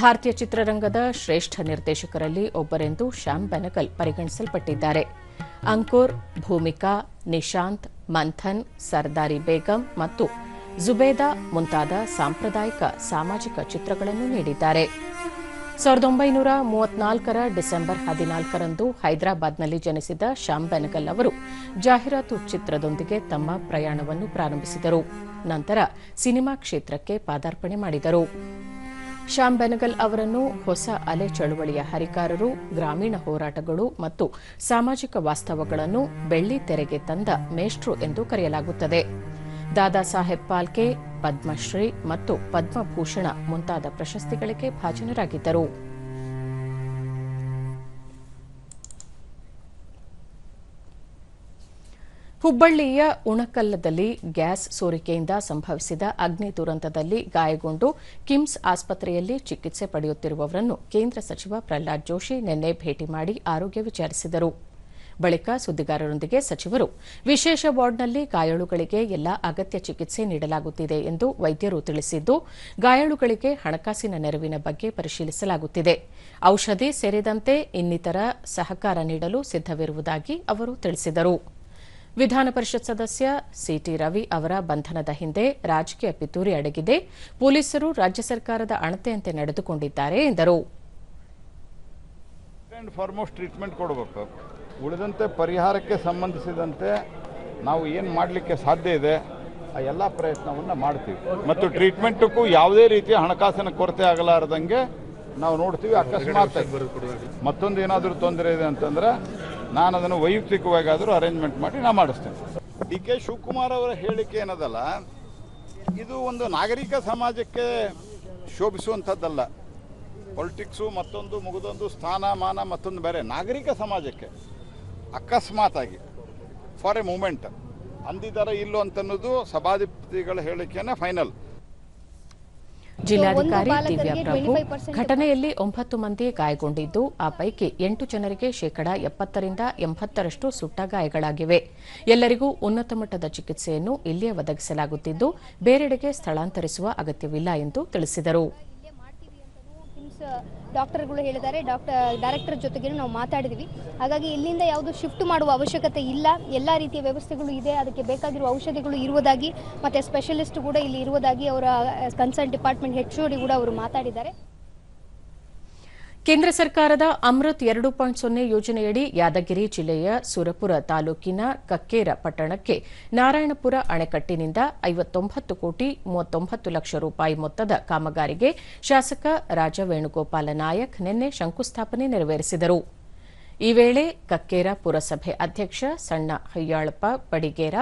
ಭಾರತೀಯ ಚಿತ್ರರಂಗದ ಶ್ರೇಷ್ಠ ನಿರ್ದೇಶಕರಲ್ಲಿ ಒಬ್ಬರೆಂದು ಶ್ಯಾಮ್ ಬೆನಗಲ್ ಪರಿಗಣಿಸಲ್ಪಟ್ಟಿದ್ದಾರೆ. ಅಂಕುರ್, ಭೂಮಿಕಾ, ನಿಶಾಂತ್, ಮಂಥನ್, ಸರ್ದಾರಿ ಬೇಗಂ ಮತ್ತು ಜುಬೇದಾ ಮುಂತಾದ ಸಾಂಪ್ರದಾಯಿಕ ಸಾಮಾಜಿಕ ಚಿತ್ರಗಳನ್ನು ನೀಡಿದ್ದಾರೆ. 1934ರ ಡಿಸೆಂಬರ್ 14ರಂದು ಹೈದರಾಬಾದ್ನಲ್ಲಿ ಜನಿಸಿದ ಶ್ಯಾಮ್ ಬೆನಗಲ್ ಅವರು ಜಾಹೀರಾತು ಚಿತ್ರದೊಂದಿಗೆ ತಮ್ಮ ಪ್ರಯಾಣವನ್ನು ಪ್ರಾರಂಭಿಸಿದರು. ನಂತರ ಸಿನಿಮಾ ಕ್ಷೇತ್ರಕ್ಕೆ ಪಾದಾರ್ಪಣೆ ಮಾಡಿದರು. ಶ್ಯಾಮ್ ಬೆನಗಲ್ ಅವರನ್ನು ಹೊಸ ಅಲೆ ಚಳುವಳಿಯ ಹರಿಕಾರರು, ಗ್ರಾಮೀಣ ಹೋರಾಟಗಳು ಮತ್ತು ಸಾಮಾಜಿಕ ವಾಸ್ತವಗಳನ್ನು ಬೆಳ್ಳಿ ತೆರೆಗೆ ತಂದ ಮೇಷ್ಟ್ರು ಎಂದು ಕರೆಯಲಾಗುತ್ತದೆ. ದಾದಾ ಸಾಹೇಬ್ ಫಾಲ್ಕೆ, ಪದ್ಮಶ್ರೀ ಮತ್ತು ಪದ್ಮಭೂಷಣ ಮುಂತಾದ ಪ್ರಶಸ್ತಿಗಳಿಗೆ ಭಾಜನರಾಗಿದ್ದರು. ಹುಬ್ಬಳ್ಳಿಯ ಉಣಕಲ್ಲದಲ್ಲಿ ಗ್ಯಾಸ್ ಸೋರಿಕೆಯಿಂದ ಸಂಭವಿಸಿದ ಅಗ್ನಿ ದುರಂತದಲ್ಲಿ ಗಾಯಗೊಂಡು ಕಿಮ್ಸ್ ಆಸ್ಪತ್ರೆಯಲ್ಲಿ ಚಿಕಿತ್ಸೆ ಪಡೆಯುತ್ತಿರುವವರನ್ನು ಕೇಂದ್ರ ಸಚಿವ ಪ್ರಹ್ಲಾದ್ ಜೋಶಿ ನಿನ್ನೆ ಭೇಟಿ ಮಾಡಿ ಆರೋಗ್ಯ ವಿಚಾರಿಸಿದರು. ಬಳಿಕ ಸುದ್ದಿಗಾರರೊಂದಿಗೆ ಸಚಿವರು ವಿಶೇಷ ವಾರ್ಡ್ನಲ್ಲಿ ಗಾಯಾಳುಗಳಿಗೆ ಎಲ್ಲಾ ಅಗತ್ಯ ಚಿಕಿತ್ಸೆ ನೀಡಲಾಗುತ್ತಿದೆ ಎಂದು ವೈದ್ಯರು ತಿಳಿಸಿದ್ದು, ಗಾಯಾಳುಗಳಿಗೆ ಹಣಕಾಸಿನ ನೆರವಿನ ಬಗ್ಗೆ ಪರಿಶೀಲಿಸಲಾಗುತ್ತಿದೆ. ಔಷಧಿ ಸೇರಿದಂತೆ ಇನ್ನಿತರ ಸಹಕಾರ ನೀಡಲು ಸಿದ್ದವಿರುವುದಾಗಿ ಅವರು ತಿಳಿಸಿದರು. ವಿಧಾನ ಪರಿಷತ್ ಸದಸ್ಯ ಸಿಟಿ ರವಿ ಅವರ ಬಂಧನದ ಹಿಂದೆ ರಾಜಕೀಯ ಪಿತೂರಿ ಅಡಗಿದೆ. ಪೊಲೀಸರು ರಾಜ್ಯ ಸರ್ಕಾರದ ಅಣತೆಯಂತೆ ನಡೆದುಕೊಂಡಿದ್ದಾರೆ ಎಂದರು. ಉಳಿದಂತೆ ಪರಿಹಾರಕ್ಕೆ ಸಂಬಂಧಿಸಿದಂತೆ ನಾವು ಏನು ಮಾಡಲಿಕ್ಕೆ ಸಾಧ್ಯ ಇದೆ ಆ ಎಲ್ಲ ಪ್ರಯತ್ನವನ್ನು ಮಾಡ್ತೀವಿ ಮತ್ತು ಟ್ರೀಟ್ಮೆಂಟಕ್ಕೂ ಯಾವುದೇ ರೀತಿಯ ಹಣಕಾಸಿನ ಕೊರತೆ ಆಗಲಾರದಂಗೆ ನಾವು ನೋಡ್ತೀವಿ. ಅಕಸ್ಮಾತ್ ಮತ್ತೊಂದು ಏನಾದರೂ ತೊಂದರೆ ಇದೆ ಅಂತಂದರೆ ನಾನು ಅದನ್ನು ವೈಯಕ್ತಿಕವಾಗಾದರೂ ಅರೇಂಜ್ಮೆಂಟ್ ಮಾಡಿ ನಾನು ಮಾಡಿಸ್ತೇನೆ. ಡಿ ಕೆ ಶಿವಕುಮಾರ್ ಅವರ ಹೇಳಿಕೆ ಏನದಲ್ಲ, ಇದು ಒಂದು ನಾಗರಿಕ ಸಮಾಜಕ್ಕೆ ಶೋಭಿಸುವಂಥದ್ದಲ್ಲ. ಪೊಲಿಟಿಕ್ಸು ಮತ್ತೊಂದು ಮುಗಿದೊಂದು ಸ್ಥಾನಮಾನ ಮತ್ತೊಂದು ಬೇರೆ. ನಾಗರಿಕ ಸಮಾಜಕ್ಕೆ ಅಕಸ್ಮಾತ್ ಆಗಿ ಫಾರ್ ಎ ಮೂಮೆಂಟ್ ಅಂದಿದ್ದಾರ ಇಲ್ಲೋ ಅಂತನ್ನೋದು ಸಭಾಧಿಪತಿಗಳ ಹೇಳಿಕೆನೇ ಫೈನಲ್. ಜಿಲ್ಲಾಧಿಕಾರಿ ದಿವ್ಯಾ ಪ್ರಭು ಘಟನೆಯಲ್ಲಿ 9 ಮಂದಿ ಗಾಯಗೊಂಡಿದ್ದು ಆ ಪೈಕಿ 8 ಜನರಿಗೆ ಶೇಕಡಾ 70ರಿಂದ 80ರಷ್ಟು ಸುಟ್ಟ ಗಾಯಗಳಾಗಿವೆ. ಎಲ್ಲರಿಗೂ ಉನ್ನತ ಮಟ್ಟದ ಚಿಕಿತ್ಸೆಯನ್ನು ಇಲ್ಲಿಯೇ ಒದಗಿಸಲಾಗುತ್ತಿದ್ದು ಬೇರೆಡೆಗೆ ಸ್ಥಳಾಂತರಿಸುವ ಅಗತ್ಯವಿಲ್ಲ ಎಂದು ತಿಳಿಸಿದರು. ಡಾಕ್ಟರ್ಗಳು ಹೇಳಿದ್ದಾರೆ, ಡೈರೆಕ್ಟರ್ ಜೊತೆಗೆ ನಾವು ಮಾತಾಡಿದ್ವಿ. ಹಾಗಾಗಿ ಇಲ್ಲಿಂದ ಯಾವುದು ಶಿಫ್ಟ್ ಮಾಡುವ ಅವಶ್ಯಕತೆ ಇಲ್ಲ. ಎಲ್ಲ ರೀತಿಯ ವ್ಯವಸ್ಥೆಗಳು ಇದೆ, ಅದಕ್ಕೆ ಬೇಕಾಗಿರುವ ಔಷಧಿಗಳು ಇರುವುದಾಗಿ ಮತ್ತೆ ಸ್ಪೆಷಲಿಸ್ಟ್ ಕೂಡ ಇಲ್ಲಿ ಇರುವುದಾಗಿ ಅವರ ಕನ್ಸರ್ನ್ ಡಿಪಾರ್ಟ್ಮೆಂಟ್ HOD ಕೂಡ ಅವರು ಮಾತಾಡಿದ್ದಾರೆ. ಕೇಂದ್ರ ಸರ್ಕಾರದ ಅಮೃತ್ 2.0 ಯೋಜನೆಯಡಿ ಯಾದಗಿರಿ ಜಿಲ್ಲೆಯ ಸುರಪುರ ತಾಲೂಕಿನ ಕಕ್ಕೇರ ಪಟ್ಟಣಕ್ಕೆ ನಾರಾಯಣಪುರ ಅಣೆಕಟ್ಟಿನಿಂದ 59 ಕೋಟಿ 39 ಲಕ್ಷ ರೂಪಾಯಿ ಮೊತ್ತದ ಕಾಮಗಾರಿಗೆ ಶಾಸಕ ರಾಜ ವೇಣುಗೋಪಾಲ ನಾಯಕ್ ನಿನ್ನೆ ಶಂಕುಸ್ಥಾಪನೆ ನೆರವೇರಿಸಿದರು. ಈ ವೇಳೆ ಕಕ್ಕೇರ ಪುರಸಭೆ ಅಧ್ಯಕ್ಷ ಸಣ್ಣ ಹಯ್ಯಾಳಪ್ಪ ಬಡಿಗೇರ,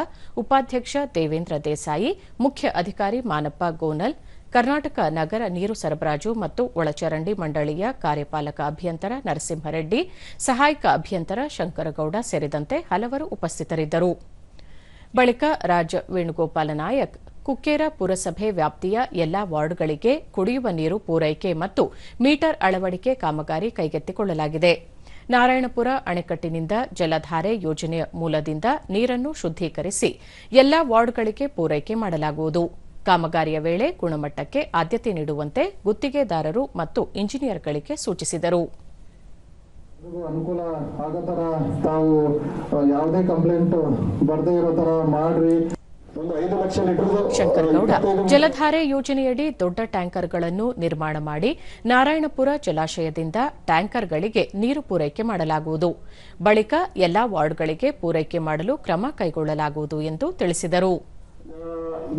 ಉಪಾಧ್ಯಕ್ಷ ದೇವೇಂದ್ರ ದೇಸಾಯಿ, ಮುಖ್ಯ ಅಧಿಕಾರಿ ಮಾನಪ್ಪ ಗೋನಲ್, ಕರ್ನಾಟಕ ನಗರ ನೀರು ಸರಬರಾಜು ಮತ್ತು ಒಳಚರಂಡಿ ಮಂಡಳಿಯ ಕಾರ್ಯಪಾಲಕ ಅಭಿಯಂತರ ನರಸಿಂಹರೆಡ್ಡಿ, ಸಹಾಯಕ ಅಭಿಯಂತರ ಶಂಕರಗೌಡ ಸೇರಿದಂತೆ ಹಲವರು ಉಪಸ್ಥಿತರಿದ್ದರು. ಬಳಿಕ ರಾಜ ವೇಣುಗೋಪಾಲ ನಾಯಕ್ ಕುಕ್ಕೇರ ಪುರಸಭೆ ವ್ಯಾಪ್ತಿಯ ಎಲ್ಲಾ ವಾರ್ಡ್ಗಳಿಗೆ ಕುಡಿಯುವ ನೀರು ಪೂರೈಕೆ ಮತ್ತು ಮೀಟರ್ ಅಳವಡಿಕೆ ಕಾಮಗಾರಿ ಕೈಗೆತ್ತಿಕೊಳ್ಳಲಾಗಿದೆ. ನಾರಾಯಣಪುರ ಅಣೆಕಟ್ಟಿನಿಂದ ಜಲಧಾರೆ ಯೋಜನೆಯ ಮೂಲದಿಂದ ನೀರನ್ನು ಶುದ್ದೀಕರಿಸಿ ಎಲ್ಲಾ ವಾರ್ಡ್ಗಳಿಗೆ ಪೂರೈಕೆ ಮಾಡಲಾಗುವುದು. ಕಾಮಗಾರಿಯ ವೇಳೆ ಗುಣಮಟ್ಟಕ್ಕೆ ಆದ್ಯತೆ ನೀಡುವಂತೆ ಗುತ್ತಿಗೆದಾರರು ಮತ್ತು ಇಂಜಿನಿಯರ್ಗಳಿಗೆ ಸೂಚಿಸಿದರು. ಅನುಕೂಲ ಆಗೋ ತರ ತಾವು ಯಾವುದೇ ಕಂಪ್ಲೇಂಟ್ ಬರದೇ ಇರೋ ತರ ಮಾಡ್ರಿ. ಶಂಕರಗೌಡ ಜಲಧಾರೆ ಯೋಜನೆಯಡಿ ದೊಡ್ಡ ಟ್ಯಾಂಕರ್ಗಳನ್ನು ನಿರ್ಮಾಣ ಮಾಡಿ ನಾರಾಯಣಪುರ ಜಲಾಶಯದಿಂದ ಟ್ಯಾಂಕರ್ಗಳಿಗೆ ನೀರು ಪೂರೈಕೆ ಮಾಡಲಾಗುವುದು. ಬಳಿಕ ಎಲ್ಲಾ ವಾರ್ಡ್ಗಳಿಗೆ ಪೂರೈಕೆ ಮಾಡಲು ಕ್ರಮ ಕೈಗೊಳ್ಳಲಾಗುವುದು ಎಂದು ತಿಳಿಸಿದರು.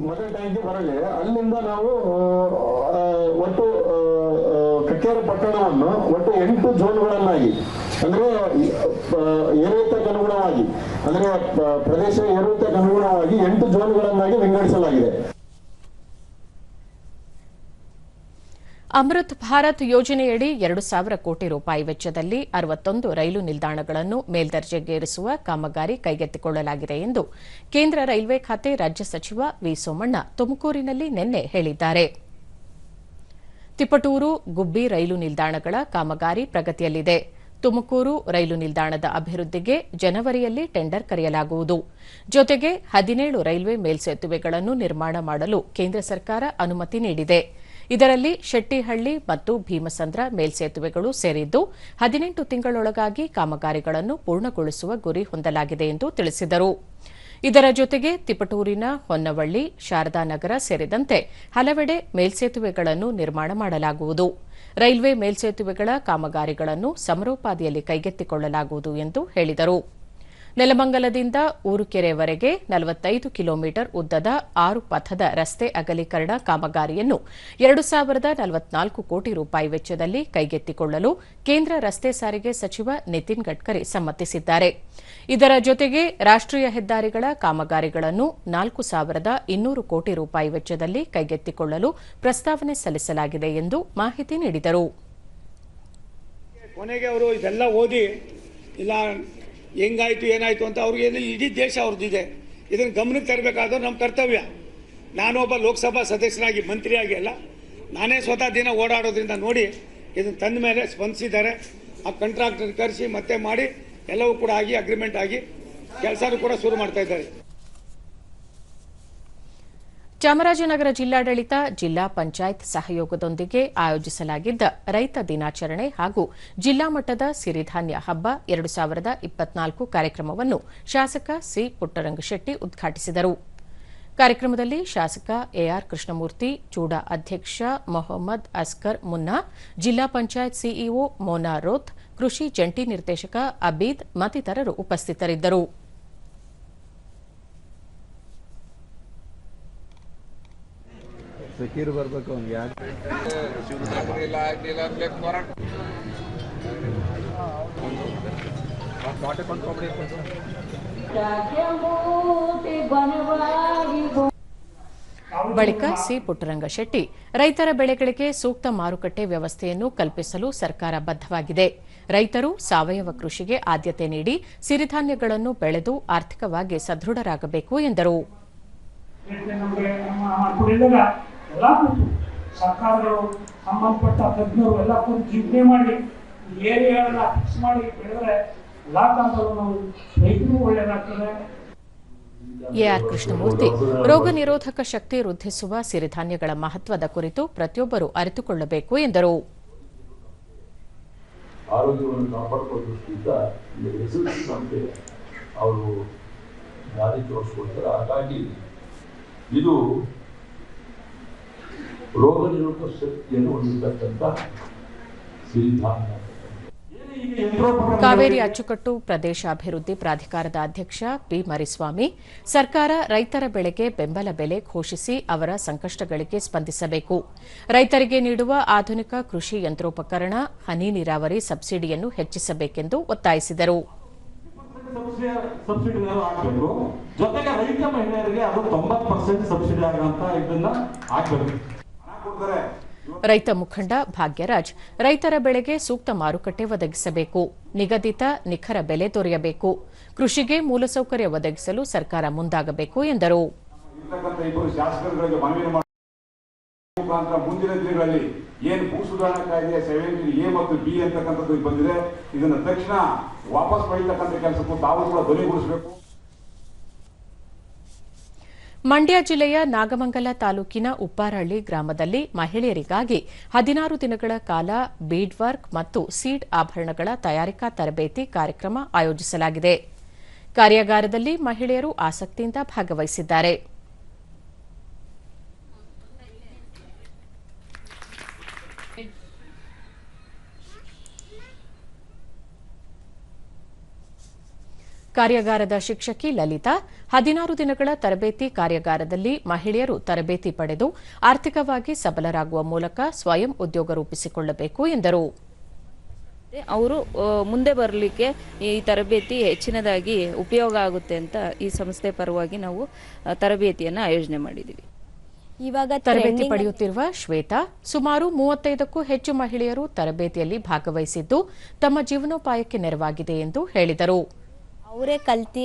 ಮೊದಲ ಟ್ಯಾಂಕಿ ಬರಲಿ, ಅಲ್ಲಿಂದ ನಾವು ಒಟ್ಟು ಕಕ್ಕೇರ ಪಟ್ಟಣವನ್ನು ಒಟ್ಟು 8 ಝೋನ್ಗಳನ್ನಾಗಿ, ಅಂದ್ರೆ ಏರಿಳಿತಕ್ಕೆ ಅನುಗುಣವಾಗಿ, ಅಂದ್ರೆ ಪ್ರದೇಶ ಏರಿಳಿತಕ್ಕೆ ಅನುಗುಣವಾಗಿ 8 ಝೋನ್ಗಳನ್ನಾಗಿ ವಿಂಗಡಿಸಲಾಗಿದೆ. ಅಮೃತ್ ಭಾರತ್ ಯೋಜನೆಯಡಿ 2,000 ಕೋಟಿ ರೂಪಾಯಿ ವೆಚ್ಚದಲ್ಲಿ 61 ರೈಲು ನಿಲ್ದಾಣಗಳನ್ನು ಮೇಲ್ದರ್ಜೆಗೇರಿಸುವ ಕಾಮಗಾರಿ ಕೈಗೆತ್ತಿಕೊಳ್ಳಲಾಗಿದೆ ಎಂದು ಕೇಂದ್ರ ರೈಲ್ವೆ ಖಾತೆ ರಾಜ್ಯ ಸಚಿವ ವಿ ಸೋಮಣ್ಣ ತುಮಕೂರಿನಲ್ಲಿ ನಿನ್ನೆ ಹೇಳಿದ್ದಾರೆ. ತಿಪಟೂರು, ಗುಬ್ಬಿ ರೈಲು ನಿಲ್ದಾಣಗಳ ಕಾಮಗಾರಿ ಪ್ರಗತಿಯಲ್ಲಿದೆ. ತುಮಕೂರು ರೈಲು ನಿಲ್ದಾಣದ ಅಭಿವೃದ್ಧಿಗೆ ಜನವರಿಯಲ್ಲಿ ಟೆಂಡರ್ ಕರೆಯಲಾಗುವುದು. ಜೊತೆಗೆ 17 ರೈಲ್ವೆ ಮೇಲ್ಸೇತುವೆಗಳನ್ನು ನಿರ್ಮಾಣ ಮಾಡಲು ಕೇಂದ್ರ ಸರ್ಕಾರ ಅನುಮತಿ ನೀಡಿದೆ. ಇದರಲ್ಲಿ ಶೆಟ್ಟಿಹಳ್ಳಿ ಮತ್ತು ಭೀಮಸಂದ್ರ ಮೇಲ್ಸೇತುವೆಗಳು ಸೇರಿದ್ದು 18 ತಿಂಗಳೊಳಗಾಗಿ ಕಾಮಗಾರಿಗಳನ್ನು ಪೂರ್ಣಗೊಳಿಸುವ ಗುರಿ ಹೊಂದಲಾಗಿದೆ ಎಂದು ತಿಳಿಸಿದರು. ಇದರ ಜೊತೆಗೆ ತಿಪಟೂರಿನ ಹೊನ್ನವಳ್ಳಿ, ಶಾರದಾನಗರ ಸೇರಿದಂತೆ ಹಲವೆಡೆ ಮೇಲ್ಸೇತುವೆಗಳನ್ನು ನಿರ್ಮಾಣ ಮಾಡಲಾಗುವುದು. ರೈಲ್ವೆ ಮೇಲ್ಸೇತುವೆಗಳ ಕಾಮಗಾರಿಗಳನ್ನು ಸಮರೋಪಾದಿಯಲ್ಲಿ ಕೈಗೆತ್ತಿಕೊಳ್ಳಲಾಗುವುದು ಎಂದು ಹೇಳಿದರು. ನೆಲಮಂಗಲದಿಂದ ಊರುಕೆರೆವರೆಗೆ 45 ಕಿಲೋಮೀಟರ್ ಉದ್ದದ 6 ಪಥದ ರಸ್ತೆ ಅಗಲೀಕರಣ ಕಾಮಗಾರಿಯನ್ನು 2,044 ಕೋಟಿ ರೂಪಾಯಿ ವೆಚ್ಚದಲ್ಲಿ ಕೈಗೆತ್ತಿಕೊಳ್ಳಲು ಕೇಂದ್ರ ರಸ್ತೆ ಸಾರಿಗೆ ಸಚಿವ ನಿತಿನ್ ಗಡ್ಕರಿ ಸಮ್ಮತಿಸಿದ್ದಾರೆ. ಇದರ ಜೊತೆಗೆ ರಾಷ್ಟ್ರೀಯ ಹೆದ್ದಾರಿಗಳ ಕಾಮಗಾರಿಗಳನ್ನು 4,200 ಕೋಟಿ ರೂಪಾಯಿ ವೆಚ್ಚದಲ್ಲಿ ಕೈಗೆತ್ತಿಕೊಳ್ಳಲು ಪ್ರಸ್ತಾವನೆ ಸಲ್ಲಿಸಲಾಗಿದೆ ಎಂದು ಮಾಹಿತಿ ನೀಡಿದರು. ಕೊನೆಗೆ ಅವರು ಇದೆಲ್ಲ ಓದಿ ಇಲ್ಲ ಹೆಂಗಾಯ್ತು ಏನಾಯ್ತು ಅಂತ ಅವ್ರಿಗೆ ಇಡೀ ದೇಶ ಅವ್ರದ್ದಿದೆ, ಇದನ್ನು ಗಮನಕ್ಕೆ ತರಬೇಕಾದ್ರೆ ನಮ್ಮ ಕರ್ತವ್ಯ. ನಾನೊಬ್ಬ ಲೋಕಸಭಾ ಸದಸ್ಯನಾಗಿ ಮಂತ್ರಿಯಾಗಿ ಅಲ್ಲ, ನಾನೇ ಸ್ವತಃ ದಿನ ಓಡಾಡೋದ್ರಿಂದ ನೋಡಿ ಇದನ್ನು ತಂದ ಮೇಲೆ ಸ್ಪಂದಿಸಿದ್ದಾರೆ. ಆ ಕಾಂಟ್ರಾಕ್ಟರ್ ಕರೆಸಿ ಮತ್ತೆ ಮಾಡಿ ಎಲ್ಲವೂ ಕೂಡ ಆಗಿ ಅಗ್ರಿಮೆಂಟ್ ಆಗಿ ಕೆಲಸನೂ ಕೂಡ ಶುರು ಮಾಡ್ತಾ ಇದ್ದಾರೆ. ಚಾಮರಾಜನಗರ ಜಿಲ್ಲಾಡಳಿತ, ಜಿಲ್ಲಾ ಪಂಚಾಯತ್ ಸಹಯೋಗದೊಂದಿಗೆ ಆಯೋಜಿಸಲಾಗಿದ್ದ ರೈತ ದಿನಾಚರಣೆ ಹಾಗೂ ಜಿಲ್ಲಾ ಮಟ್ಟದ ಸಿರಿಧಾನ್ಯ ಹಬ್ಬ 2024 ಕಾರ್ಯಕ್ರಮವನ್ನು ಶಾಸಕ ಸಿ ಪುಟ್ಟರಂಗಶೆಟ್ಟಿ ಉದ್ಘಾಟಿಸಿದರು. ಕಾರ್ಯಕ್ರಮದಲ್ಲಿ ಶಾಸಕ ಎಆರ್ ಕೃಷ್ಣಮೂರ್ತಿ, ಚೂಡಾ ಅಧ್ಯಕ್ಷ ಮೊಹಮ್ಮದ್ ಅಸ್ಕರ್ ಮುನ್ನಾ, ಜಿಲ್ಲಾ ಪಂಚಾಯತ್ ಸಿಇಒ ಮೋನಾ ರೋತ್, ಕೃಷಿ ಜಂಟಿ ನಿರ್ದೇಶಕ ಅಬೀದ್ ಮತ್ತಿತರರು ಉಪಸ್ಥಿತರಿದ್ದರು. ಬರಬೇಕು ಬಳಿಕ ಸಿ ಪುಟ್ಟರಂಗಶೆಟ್ಟಿ ರೈತರ ಬೆಳೆಗಳಿಗೆ ಸೂಕ್ತ ಮಾರುಕಟ್ಟೆ ವ್ಯವಸ್ಥೆಯನ್ನು ಕಲ್ಪಿಸಲು ಸರ್ಕಾರ ಬದ್ಧವಾಗಿದೆ. ರೈತರು ಸಾವಯವ ಕೃಷಿಗೆ ಆದ್ಯತೆ ನೀಡಿ ಸಿರಿಧಾನ್ಯಗಳನ್ನು ಬೆಳೆದು ಆರ್ಥಿಕವಾಗಿ ಸದೃಢರಾಗಬೇಕು ಎಂದರು. ಸರ್ಕಾರಗಳು ಸಂಬಂಧಪಟ್ಟ ತಜ್ಞರು ಎಲ್ಲ ಕೂತು ಚಿಂತನೆ ಮಾಡಿ ಏರಿಯಾಗಳನ್ನ ಫಿಕ್ಸ್ ಮಾಡಿ ಬೆಳೆದ್ರೆ ಎಲ್ಲಾ ಕಾಲದಲ್ಲೂ ನಾವು ರೈತರಿಗೂ ಒಳ್ಳೆಯದಾಗ್ತದೆ. ಎಆರ್ ಕೃಷ್ಣಮೂರ್ತಿ ರೋಗ ನಿರೋಧಕ ಶಕ್ತಿ ವೃದ್ಧಿಸುವ ಸಿರಿಧಾನ್ಯಗಳ ಮಹತ್ವದ ಕುರಿತು ಪ್ರತಿಯೊಬ್ಬರು ಅರಿತುಕೊಳ್ಳಬೇಕು ಎಂದರು. ಆರೋಗ್ಯವನ್ನು ಕಾಪಾಡಿಕೊಳ್ಳೋ ದೃಷ್ಟಿಯಿಂದ ಎಸ್ಎಲ್ಸಿ ಸಂಸ್ಥೆ ಅವರು ದಾರಿ ತೋರಿಸ್ಕೊಡ್ತಾರೆ. ಹಾಗಾಗಿ ಇದು ರೋಗ ನಿರೋಧಕ ಶಕ್ತಿಯನ್ನು ಹೊಂದಿರತಕ್ಕಂಥ ಸಿರಿಧಾನ್ಯ. ಕಾವೇರಿ ಅಚ್ಚುಕಟ್ಟು ಪ್ರದೇಶಾಭಿವೃದ್ಧಿ ಪ್ರಾಧಿಕಾರದ ಅಧ್ಯಕ್ಷ ಪಿ ಮರಿಸ್ವಾಮಿ ಸರ್ಕಾರ ರೈತರ ಬೆಳೆಗೆ ಬೆಂಬಲ ಬೆಲೆ ಘೋಷಿಸಿ ಅವರ ಸಂಕಷ್ಟಗಳಿಗೆ ಸ್ಪಂದಿಸಬೇಕು. ರೈತರಿಗೆ ನೀಡುವ ಆಧುನಿಕ ಕೃಷಿ ಯಂತ್ರೋಪಕರಣ, ಹನಿ ನೀರಾವರಿ ಸಬ್ಸಿಡಿಯನ್ನು ಹೆಚ್ಚಿಸಬೇಕೆಂದು ಒತ್ತಾಯಿಸಿದರು. ಜೊತೆಗೆ ರೈತ ಮಹಿಳೆಯರಿಗೆ ಅದು 90% ಸಬ್ಸಿಡಿ ಆಗುವಂತ ಇದನ್ನ ಹಾಕಬೇಕು. ರೈತ ಮುಖಂಡ ಭಾಗ್ಯರಾಜ್ ರೈತರ ಬೆಳೆಗೆ ಸೂಕ್ತ ಮಾರುಕಟ್ಟೆ ಒದಗಿಸಬೇಕು, ನಿಗದಿತ ನಿಖರ ಬೆಲೆ ದೊರೆಯಬೇಕು, ಕೃಷಿಗೆ ಮೂಲಸೌಕರ್ಯ ಒದಗಿಸಲು ಸರ್ಕಾರ ಮುಂದಾಗಬೇಕು ಎಂದರು. ಮುಂದಿನ ದಿನಗಳಲ್ಲಿ ಏನು ಭೂ ಸುಧಾರಣಾ ಕಾಯ್ದೆ 7A ಮತ್ತು B ಅಂತಕ್ಕಂಥದ್ದು ಬಂದಿದೆ, ಇದನ್ನು ತಕ್ಷಣ ವಾಪಸ್ ಪಡೆಯತಕ್ಕಂಥ ಕೆಲಸಕ್ಕೂ ತಾವು ಕೂಡ ಧ್ವನಿಗೂಡಿಸಬೇಕು. ಮಂಡ್ಯ ಜಿಲ್ಲೆಯ ನಾಗಮಂಗಲ ತಾಲೂಕಿನ ಉಪ್ಪಾರಹಳ್ಳಿ ಗ್ರಾಮದಲ್ಲಿ ಮಹಿಳೆಯರಿಗಾಗಿ 16 ದಿನಗಳ ಕಾಲ ಬೀಡ್ ವರ್ಕ್ ಮತ್ತು ಸೀಡ್ ಆಭರಣಗಳ ತಯಾರಿಕಾ ತರಬೇತಿ ಕಾರ್ಯಕ್ರಮ ಆಯೋಜಿಸಲಾಗಿದೆ. ಕಾರ್ಯಾಗಾರದಲ್ಲಿ ಮಹಿಳೆಯರು ಆಸಕ್ತಿಯಿಂದ ಭಾಗವಹಿಸಿದ್ದಾರೆ. ಕಾರ್ಯಾಗಾರದ ಶಿಕ್ಷಕಿ ಲಲಿತಾ 16 ದಿನಗಳ ತರಬೇತಿ ಕಾರ್ಯಾಗಾರದಲ್ಲಿ ಮಹಿಳೆಯರು ತರಬೇತಿ ಪಡೆದು ಆರ್ಥಿಕವಾಗಿ ಸಬಲರಾಗುವ ಮೂಲಕ ಸ್ವಯಂ ಉದ್ಯೋಗ ರೂಪಿಸಿಕೊಳ್ಳಬೇಕು ಎಂದರು. ಅವರು ಮುಂದೆ ಬರಲಿಕ್ಕೆ ಈ ತರಬೇತಿ ಹೆಚ್ಚಿನದಾಗಿ ಉಪಯೋಗ ಆಗುತ್ತೆ ಅಂತ ಈ ಸಂಸ್ಥೆ ಪರವಾಗಿ ನಾವು ತರಬೇತಿಯನ್ನು ಆಯೋಜನೆ ಮಾಡಿದ್ದೀವಿ. ಇವಾಗ ತರಬೇತಿ ಪಡೆಯುತ್ತಿರುವ ಶ್ವೇತಾ ಸುಮಾರು 35ಕ್ಕೂ ಹೆಚ್ಚು ಮಹಿಳೆಯರು ತರಬೇತಿಯಲ್ಲಿ ಭಾಗವಹಿಸಿದ್ದು ತಮ್ಮ ಜೀವನೋಪಾಯಕ್ಕೆ ನೆರವಾಗಿದೆ ಎಂದು ಹೇಳಿದರು. ಅವರೇ ಕಲ್ತಿ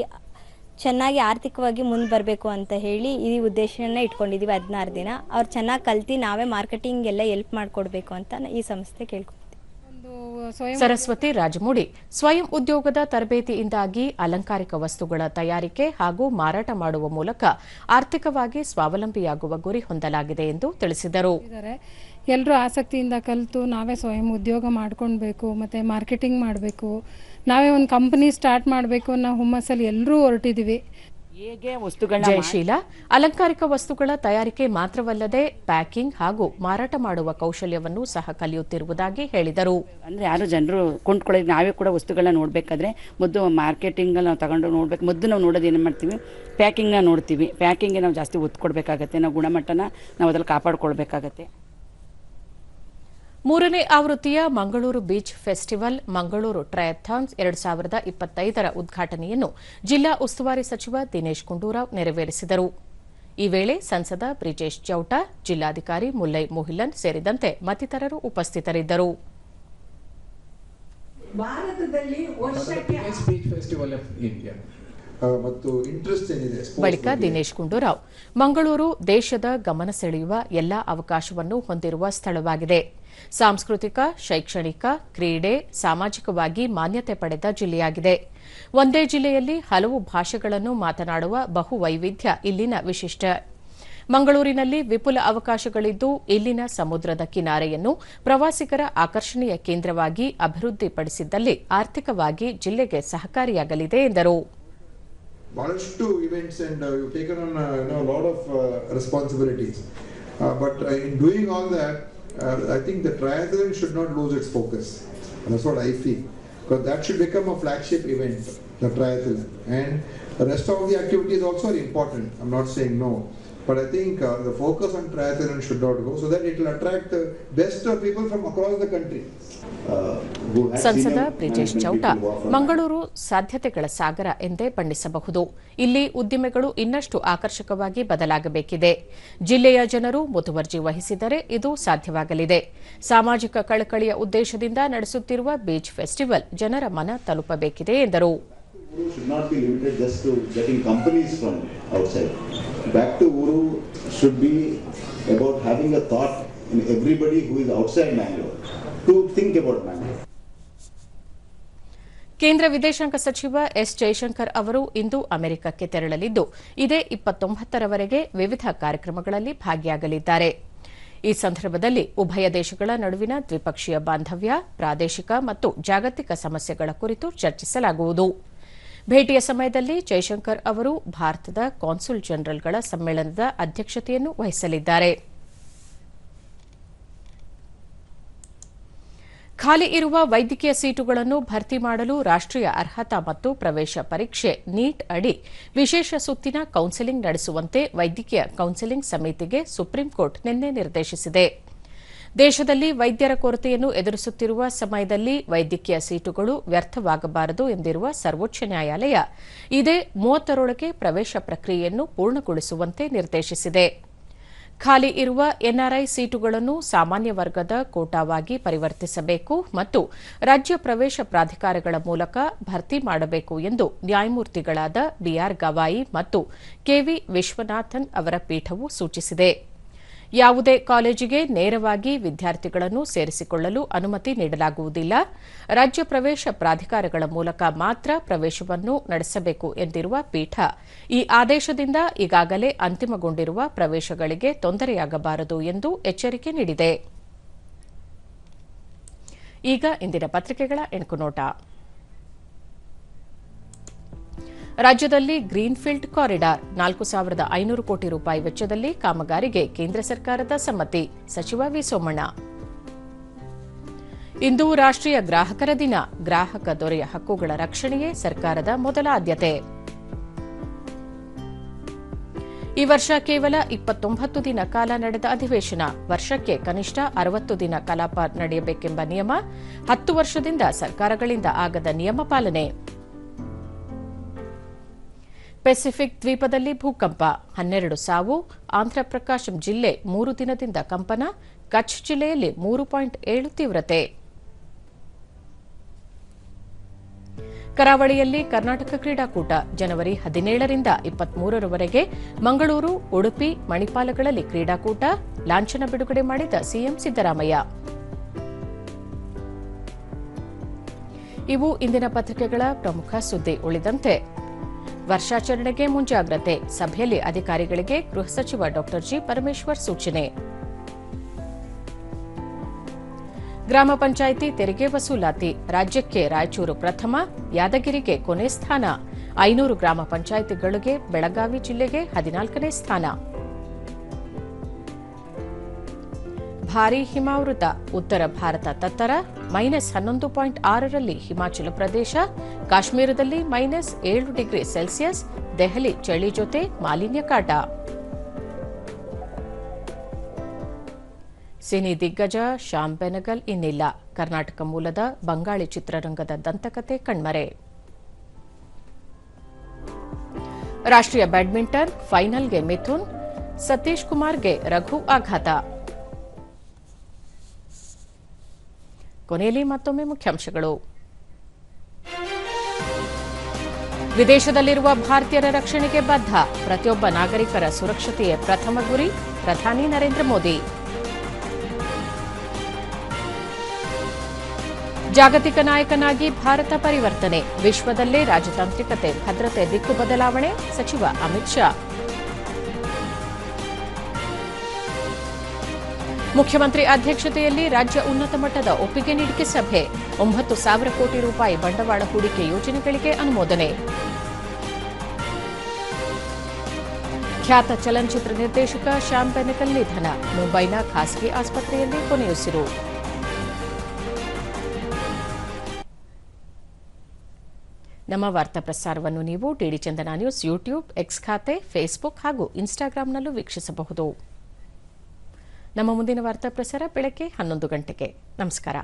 ಚೆನ್ನಾಗಿ ಆರ್ಥಿಕವಾಗಿ ಮುಂದೆ ಬರಬೇಕು ಅಂತ ಹೇಳಿ ಈ ಉದ್ದೇಶನ ಇಟ್ಕೊಂಡಿದ್ದೀವಿ. 16 ದಿನ ಅವ್ರು ಚೆನ್ನಾಗಿ ಕಲ್ತಿ ನಾವೇ ಮಾರ್ಕೆಟಿಂಗ್ ಎಲ್ಲ ಹೆಲ್ಪ್ ಮಾಡಿಕೊಡ್ಬೇಕು ಅಂತ ಈ ಸಂಸ್ಥೆ ಕೇಳ್ಕೊತೀವಿ. ಸರಸ್ವತಿ ರಾಜಮೂಡಿ ಸ್ವಯಂ ಉದ್ಯೋಗದ ತರಬೇತಿಯಿಂದಾಗಿ ಅಲಂಕಾರಿಕ ವಸ್ತುಗಳ ತಯಾರಿಕೆ ಹಾಗೂ ಮಾರಾಟ ಮಾಡುವ ಮೂಲಕ ಆರ್ಥಿಕವಾಗಿ ಸ್ವಾವಲಂಬಿಯಾಗುವ ಗುರಿ ಹೊಂದಲಾಗಿದೆ ಎಂದು ತಿಳಿಸಿದರು. ಎಲ್ಲರೂ ಆಸಕ್ತಿಯಿಂದ ಕಲಿತು ನಾವೇ ಸ್ವಯಂ ಉದ್ಯೋಗ ಮಾಡ್ಕೊಳ್ಬೇಕು, ಮತ್ತೆ ಮಾರ್ಕೆಟಿಂಗ್ ಮಾಡಬೇಕು, ನಾವೇ ಒಂದು ಕಂಪನಿ ಸ್ಟಾರ್ಟ್ ಮಾಡಬೇಕು ಅನ್ನೋ ಹುಮ್ಮಸ್ಸಲ್ಲಿ ಎಲ್ಲರೂ ಹೊರಟಿದ್ದೀವಿ. ಜಯಶೀಲ ಅಲಂಕಾರಿಕ ವಸ್ತುಗಳ ತಯಾರಿಕೆ ಮಾತ್ರವಲ್ಲದೆ ಪ್ಯಾಕಿಂಗ್ ಹಾಗೂ ಮಾರಾಟ ಮಾಡುವ ಕೌಶಲ್ಯವನ್ನು ಸಹ ಕಲಿಯುತ್ತಿರುವುದಾಗಿ ಹೇಳಿದರು. ಅಂದ್ರೆ ಯಾರು ಜನರು ಕೊಂಡ್ಕೊಳ್ಳೋದು ನಾವೇ ಕೂಡ ವಸ್ತುಗಳನ್ನ ನೋಡಬೇಕಾದ್ರೆ ಮೊದಲು ಮಾರ್ಕೆಟಿಂಗ್ ನಾವು ತಗೊಂಡು ನೋಡ್ಬೇಕು. ಮೊದಲು ನಾವು ನೋಡೋದು ಏನು ಮಾಡ್ತೀವಿ, ಪ್ಯಾಕಿಂಗ್ನ ನೋಡ್ತೀವಿ. ಪ್ಯಾಕಿಂಗ್ಗೆ ನಾವು ಜಾಸ್ತಿ ಒತ್ತು ಕೊಡಬೇಕಾಗತ್ತೆ, ನಾವು ಗುಣಮಟ್ಟನ ನಾವು ಅದ್ರಲ್ಲಿ ಕಾಪಾಡ್ಕೊಳ್ಬೇಕಾಗತ್ತೆ. 3ನೇ ಆವೃತ್ತಿಯ ಮಂಗಳೂರು ಬೀಚ್ ಫೆಸ್ಟಿವಲ್ ಮಂಗಳೂರು ಟ್ರಯಾಥಾನ್ಸ್ 2025ರ ಉದ್ಘಾಟನೆಯನ್ನು ಜಿಲ್ಲಾ ಉಸ್ತುವಾರಿ ಸಚಿವ ದಿನೇಶ್ ಗುಂಡೂರಾವ್ ನೆರವೇರಿಸಿದರು. ಈ ವೇಳೆ ಸಂಸದ ಬ್ರಿಜೇಶ್ ಚೌಟ, ಜಿಲ್ಲಾಧಿಕಾರಿ ಮುಲ್ಲೈ ಮುಹಿಲನ್ ಸೇರಿದಂತೆ ಮತ್ತಿತರರು ಉಪಸ್ಥಿತರಿದ್ದರು. ಬಳಿಕ ದಿನೇಶ್ ಗುಂಡೂರಾವ್ ಮಂಗಳೂರು ದೇಶದ ಗಮನ ಸೆಳೆಯುವ ಎಲ್ಲಾ ಅವಕಾಶವನ್ನು ಹೊಂದಿರುವ ಸ್ಥಳವಾಗಿದೆ. ಸಾಂಸ್ಕೃತಿಕ, ಶೈಕ್ಷಣಿಕ, ಕ್ರೀಡೆ, ಸಾಮಾಜಿಕವಾಗಿ ಮಾನ್ಯತೆ ಪಡೆದ ಜಿಲ್ಲೆಯಾಗಿದೆ. ಒಂದೇ ಜಿಲ್ಲೆಯಲ್ಲಿ ಹಲವು ಭಾಷೆಗಳನ್ನು ಮಾತನಾಡುವ ಬಹುವೈವಿಧ್ಯ ಇಲ್ಲಿನ ವಿಶಿಷ್ಟ. ಮಂಗಳೂರಿನಲ್ಲಿ ವಿಪುಲ ಅವಕಾಶಗಳಿದ್ದು ಇಲ್ಲಿನ ಸಮುದ್ರದ ಕಿನಾರೆಯನ್ನು ಪ್ರವಾಸಿಗರ ಆಕರ್ಷಣೀಯ ಕೇಂದ್ರವಾಗಿ ಅಭಿವೃದ್ಧಿಪಡಿಸಿದ್ದಲ್ಲಿ ಆರ್ಥಿಕವಾಗಿ ಜಿಲ್ಲೆಗೆ ಸಹಕಾರಿಯಾಗಲಿದೆ ಎಂದರು. ಬಹಳಷ್ಟು events and you taken on lot of responsibilities but in doing all that I think the triathlon should not lose its focus. And that's what I feel, because that should become a flagship event, the triathlon, and the rest of the activities also are important. I'm not saying no, but I think the focus on triathlon should not go, so that it will attract the best people from across the country. ಸಂಸದ ಬ್ರಿಜೇಶ್ ಚೌಟ ಮಂಗಳೂರು ಸಾಧ್ಯತೆಗಳ ಸಾಗರ ಎಂದೇ ಬಣ್ಣಿಸಬಹುದು. ಇಲ್ಲಿ ಉದ್ದಿಮೆಗಳು ಇನ್ನಷ್ಟು ಆಕರ್ಷಕವಾಗಿ ಬದಲಾಗಬೇಕಿದೆ. ಜಿಲ್ಲೆಯ ಜನರು ಮುತುವರ್ಜಿ ವಹಿಸಿದರೆ ಇದು ಸಾಧ್ಯವಾಗಲಿದೆ. ಸಾಮಾಜಿಕ ಕಳಕಳಿಯ ಉದ್ದೇಶದಿಂದ ನಡೆಸುತ್ತಿರುವ ಬೀಚ್ ಫೆಸ್ಟಿವಲ್ ಜನರ ಮನ ತಲುಪಬೇಕಿದೆ ಎಂದರು. should not be limited just to getting companies from outside. Back to Uru should be about having a thought everybody who is outside Bangalore to think about Bangalore. ಕೇಂದ್ರ ವಿದೇಶಾಂಗ ಸಚಿವ ಎಸ್ ಜೈಶಂಕರ್ ಅವರು ಇಂದು ಅಮೆರಿಕಕ್ಕೆ ತೆರಳಲಿದ್ದು ಇದೇ 29ರವರೆಗೆ ವಿವಿಧ ಕಾರ್ಯಕ್ರಮಗಳಲ್ಲಿ ಭಾಗಿಯಾಗಲಿದ್ದಾರೆ. ಈ ಸಂದರ್ಭದಲ್ಲಿ ಉಭಯ ದೇಶಗಳ ನಡುವಿನ ದ್ವಿಪಕ್ಷೀಯ ಬಾಂಧವ್ಯ, ಪ್ರಾದೇಶಿಕ ಮತ್ತು ಜಾಗತಿಕ ಸಮಸ್ಯೆಗಳ ಕುರಿತು ಚರ್ಚಿಸಲಾಗುವುದು. ಭೇಟಿಯ ಸಮಯದಲ್ಲಿ ಜೈಶಂಕರ್ ಅವರು ಭಾರತದ ಕಾನ್ಸುಲ್ ಜನರಲ್ಗಳ ಸಮ್ಮೇಳನದ ಅಧ್ಯಕ್ಷತೆಯನ್ನು ವಹಿಸಲಿದ್ದಾರೆ. ಖಾಲಿ ಇರುವ ವೈದ್ಯಕೀಯ ಸೀಟುಗಳನ್ನು ಭರ್ತಿ ಮಾಡಲು ರಾಷ್ಟೀಯ ಅರ್ಹತಾ ಮತ್ತು ಪ್ರವೇಶ ಪರೀಕ್ಷೆ ನೀಟ್ ಅಡಿ ವಿಶೇಷ ಸುತ್ತಿನ ಕೌನ್ಸೆಲಿಂಗ್ ನಡೆಸುವಂತೆ ವೈದ್ಯಕೀಯ ಕೌನ್ಸೆಲಿಂಗ್ ಸಮಿತಿಗೆ ಸುಪ್ರೀಂಕೋರ್ಟ್ ನಿನ್ನೆ ನಿರ್ದೇಶಿಸಿದೆ. ದೇಶದಲ್ಲಿ ವೈದ್ಯರ ಕೊರತೆಯನ್ನು ಎದುರಿಸುತ್ತಿರುವ ಸಮಯದಲ್ಲಿ ವೈದ್ಯಕೀಯ ಸೀಟುಗಳು ವ್ಯರ್ಥವಾಗಬಾರದು ಎಂದಿರುವ ಸರ್ವೋಚ್ಚ ನ್ಯಾಯಾಲಯ ಇದೇ 30ರೊಳಗೆ ಪ್ರವೇಶ ಪ್ರಕ್ರಿಯೆಯನ್ನು ಪೂರ್ಣಗೊಳಿಸುವಂತೆ ನಿರ್ದೇಶಿಸಿದೆ. ಖಾಲಿ ಇರುವ ಎನ್ಆರ್ಐ ಸೀಟುಗಳನ್ನು ಸಾಮಾನ್ಯ ವರ್ಗದ ಕೋಟಾವಾಗಿ ಪರಿವರ್ತಿಸಬೇಕು ಮತ್ತು ರಾಜ್ಯ ಪ್ರವೇಶ ಪ್ರಾಧಿಕಾರಗಳ ಮೂಲಕ ಭರ್ತಿ ಮಾಡಬೇಕು ಎಂದು ನ್ಯಾಯಮೂರ್ತಿಗಳಾದ ಬಿಆರ್ ಗವಾಯಿ ಮತ್ತು ಕೆವಿ ವಿಶ್ವನಾಥನ್ ಅವರ ಪೀಠವು ಸೂಚಿಸಿದೆ. ಯಾವುದೇ ಕಾಲೇಜಿಗೆ ನೇರವಾಗಿ ವಿದ್ಯಾರ್ಥಿಗಳನ್ನು ಸೇರಿಸಿಕೊಳ್ಳಲು ಅನುಮತಿ ನೀಡಲಾಗುವುದಿಲ್ಲ. ರಾಜ್ಯ ಪ್ರವೇಶ ಪ್ರಾಧಿಕಾರಗಳ ಮೂಲಕ ಮಾತ್ರ ಪ್ರವೇಶವನ್ನು ನಡೆಸಬೇಕು ಎಂದಿರುವ ಪೀಠ ಈ ಆದೇಶದಿಂದ ಈಗಾಗಲೇ ಅಂತಿಮಗೊಂಡಿರುವ ಪ್ರವೇಶಗಳಿಗೆ ತೊಂದರೆಯಾಗಬಾರದು ಎಂದು ಎಚ್ಚರಿಕೆ ನೀಡಿದೆ. ಈಗ ಇಂದಿನ ಪತ್ರಿಕೆಗಳ ಎಣುಕುನೋಟ. ರಾಜ್ಯದಲ್ಲಿ ಗ್ರೀನ್ಫೀಲ್ಡ್ ಕಾರಿಡಾರ್ 4,500 ಕೋಟಿ ರೂಪಾಯಿ ವೆಚ್ಚದಲ್ಲಿ ಕಾಮಗಾರಿಗೆ ಕೇಂದ್ರ ಸರ್ಕಾರದ ಸಮ್ಮತಿ, ಸಚಿವ ವಿ ಸೋಮಣ್ಣ. ಇಂದು ರಾಷ್ಟೀಯ ಗ್ರಾಹಕರ ದಿನ, ಗ್ರಾಹಕ ದೊರೆಯ ಹಕ್ಕುಗಳ ರಕ್ಷಣೆಯೇ ಸರ್ಕಾರದ ಮೊದಲ ಆದ್ಯತೆ. ಈ ವರ್ಷ ಕೇವಲ 29 ದಿನ ಕಾಲ ನಡೆದ ಅಧಿವೇಶನ, ವರ್ಷಕ್ಕೆ ಕನಿಷ್ಠ 60 ದಿನ ಕಲಾಪ ನಡೆಯಬೇಕೆಂಬ ನಿಯಮ, 10 ವರ್ಷದಿಂದ ಸರ್ಕಾರಗಳಿಂದ ಆಗದ ನಿಯಮ ಪಾಲನೆ. ಪೆಸಿಫಿಕ್ ದ್ವೀಪದಲ್ಲಿ ಭೂಕಂಪ, 12 ಸಾವು, ಆಂಧ್ರಪ್ರಕಾಶಂ ಜಿಲ್ಲೆ 3 ದಿನದಿಂದ ಕಂಪನ, ಕಚ್ ಜಿಲ್ಲೆಯಲ್ಲಿ 3.7 ತೀವ್ರತೆ. ಕರಾವಳಿಯಲ್ಲಿ ಕರ್ನಾಟಕ ಕ್ರೀಡಾಕೂಟ ಜನವರಿ 17ರಿಂದ 23ರವರೆಗೆ ಮಂಗಳೂರು, ಉಡುಪಿ, ಮಣಿಪಾಲಗಳಲ್ಲಿ ಕ್ರೀಡಾಕೂಟ, ಲಾಂಛನ ಬಿಡುಗಡೆ ಮಾಡಿದ ಸಿಎಂ ಸಿದ್ದರಾಮಯ್ಯ. ಇವು ಇಂದಿನ ಪತ್ರಿಕೆಗಳ ಪ್ರಮುಖ ಸುದ್ದಿ. ಉಳಿದಂತೆ ವರ್ಷಾಚರಣೆಗೆ ಮುಂಜಾಗ್ರತೆ, ಸಭೆಯಲ್ಲಿ ಅಧಿಕಾರಿಗಳಿಗೆ ಗೃಹ ಸಚಿವ ಡಾ ಜಿ ಪರಮೇಶ್ವರ್ ಸೂಚನೆ. ಗ್ರಾಮ ಪಂಚಾಯಿತಿ ತೆರಿಗೆ ವಸೂಲಾತಿ, ರಾಜ್ಯಕ್ಕೆ ರಾಯಚೂರು ಪ್ರಥಮ, ಯಾದಗಿರಿಗೆ ಕೊನೆ ಸ್ಥಾನ. 500 ಗ್ರಾಮ ಪಂಚಾಯಿತಿಗಳಿಗೆ ಬೆಳಗಾವಿ ಜಿಲ್ಲೆಗೆ 14ನೇ ಸ್ಥಾನ. ಭಾರೀ ಹಿಮಾವೃತ, ಉತ್ತರ ಭಾರತ ತತ್ತರ, -11.6ರಲ್ಲಿ ಹಿಮಾಚಲ ಪ್ರದೇಶ, ಕಾಶ್ಮೀರದಲ್ಲಿ -7 ಡಿಗ್ರಿ ಸೆಲ್ಸಿಯಸ್, ದೆಹಲಿ ಚಳಿ ಜೊತೆ ಮಾಲಿನ್ಯ ಕಾಟ. ಸಿನಿ ದಿಗ್ಗಜ ಶ್ಯಾಮ್ ಬೆನಗಲ್ ಇನ್ನಿಲ್ಲ, ಕರ್ನಾಟಕ ಮೂಲದ ಬಂಗಾಳಿ ಚಿತ್ರರಂಗದ ದಂತಕತೆ ಕಣ್ಮರೆ. ರಾಷ್ಟ್ರೀಯ ಬ್ಯಾಡ್ಮಿಂಟನ್ ಫೈನಲ್ಗೆ ಮಿಥುನ್, ಸತೀಶ್ ಕುಮಾರ್ಗೆ ರಘು ಆಘಾತ. ಕೊನೆಯಲ್ಲಿ ಮತ್ತೊಮ್ಮೆ ಮುಖ್ಯಾಂಶಗಳು. ವಿದೇಶದಲ್ಲಿರುವ ಭಾರತೀಯರ ರಕ್ಷಣೆಗೆ ಬದ್ಧ, ಪ್ರತಿಯೊಬ್ಬ ನಾಗರಿಕರ ಸುರಕ್ಷತೆಯೇ ಪ್ರಥಮ ಗುರಿ, ಪ್ರಧಾನಿ ನರೇಂದ್ರ ಮೋದಿ. ಜಾಗತಿಕ ನಾಯಕನಾಗಿ ಭಾರತ ಪರಿವರ್ತನೆ, ವಿಶ್ವದಲ್ಲೇ ರಾಜತಾಂತ್ರಿಕತೆ ಭದ್ರತೆ ದಿಕ್ಕು ಬದಲಾವಣೆ, ಸಚಿವ ಅಮಿತ್ ಶಾ. ಮುಖ್ಯಮಂತ್ರಿ ಅಧ್ಯಕ್ಷತೆಯಲ್ಲಿ ರಾಜ್ಯ ಉನ್ನತ ಮಟ್ಟದ ಒಪ್ಪಿಗೆ ನೀಡಿಕೆ ಸಭೆ, 9,000 ಕೋಟಿ ರೂಪಾಯಿ ಬಂಡವಾಳ ಹೂಡಿಕೆ ಯೋಜನೆಗಳಿಗೆ ಅನುಮೋದನೆ. ಖ್ಯಾತ ಚಲನಚಿತ್ರ ನಿರ್ದೇಶಕ ಶ್ಯಾಮ್ ಬೆನಗಲ್ ನಿಧನ, ಮುಂಬೈನ ಖಾಸಗಿ ಆಸ್ಪತ್ರೆಯಲ್ಲಿ ಕೊನೆಯುಸಿರು. ನಮ್ಮ ವಾರ್ತಾ ಪ್ರಸಾರವನ್ನು ನೀವು ಡಿಡಿ ಚಂದನ ನ್ಯೂಸ್ ಯೂಟ್ಯೂಬ್, ಎಕ್ಸ್ ಖಾತೆ, ಫೇಸ್ಬುಕ್ ಹಾಗೂ ಇನ್ಸ್ಟಾಗ್ರಾಂನಲ್ಲೂ ವೀಕ್ಷಿಸಬಹುದು. ನಮ್ಮ ಮುಂದಿನ ವಾರ್ತಾ ಪ್ರಸಾರ ಬೆಳಗ್ಗೆ 11 ಗಂಟೆಗೆ. ನಮಸ್ಕಾರ.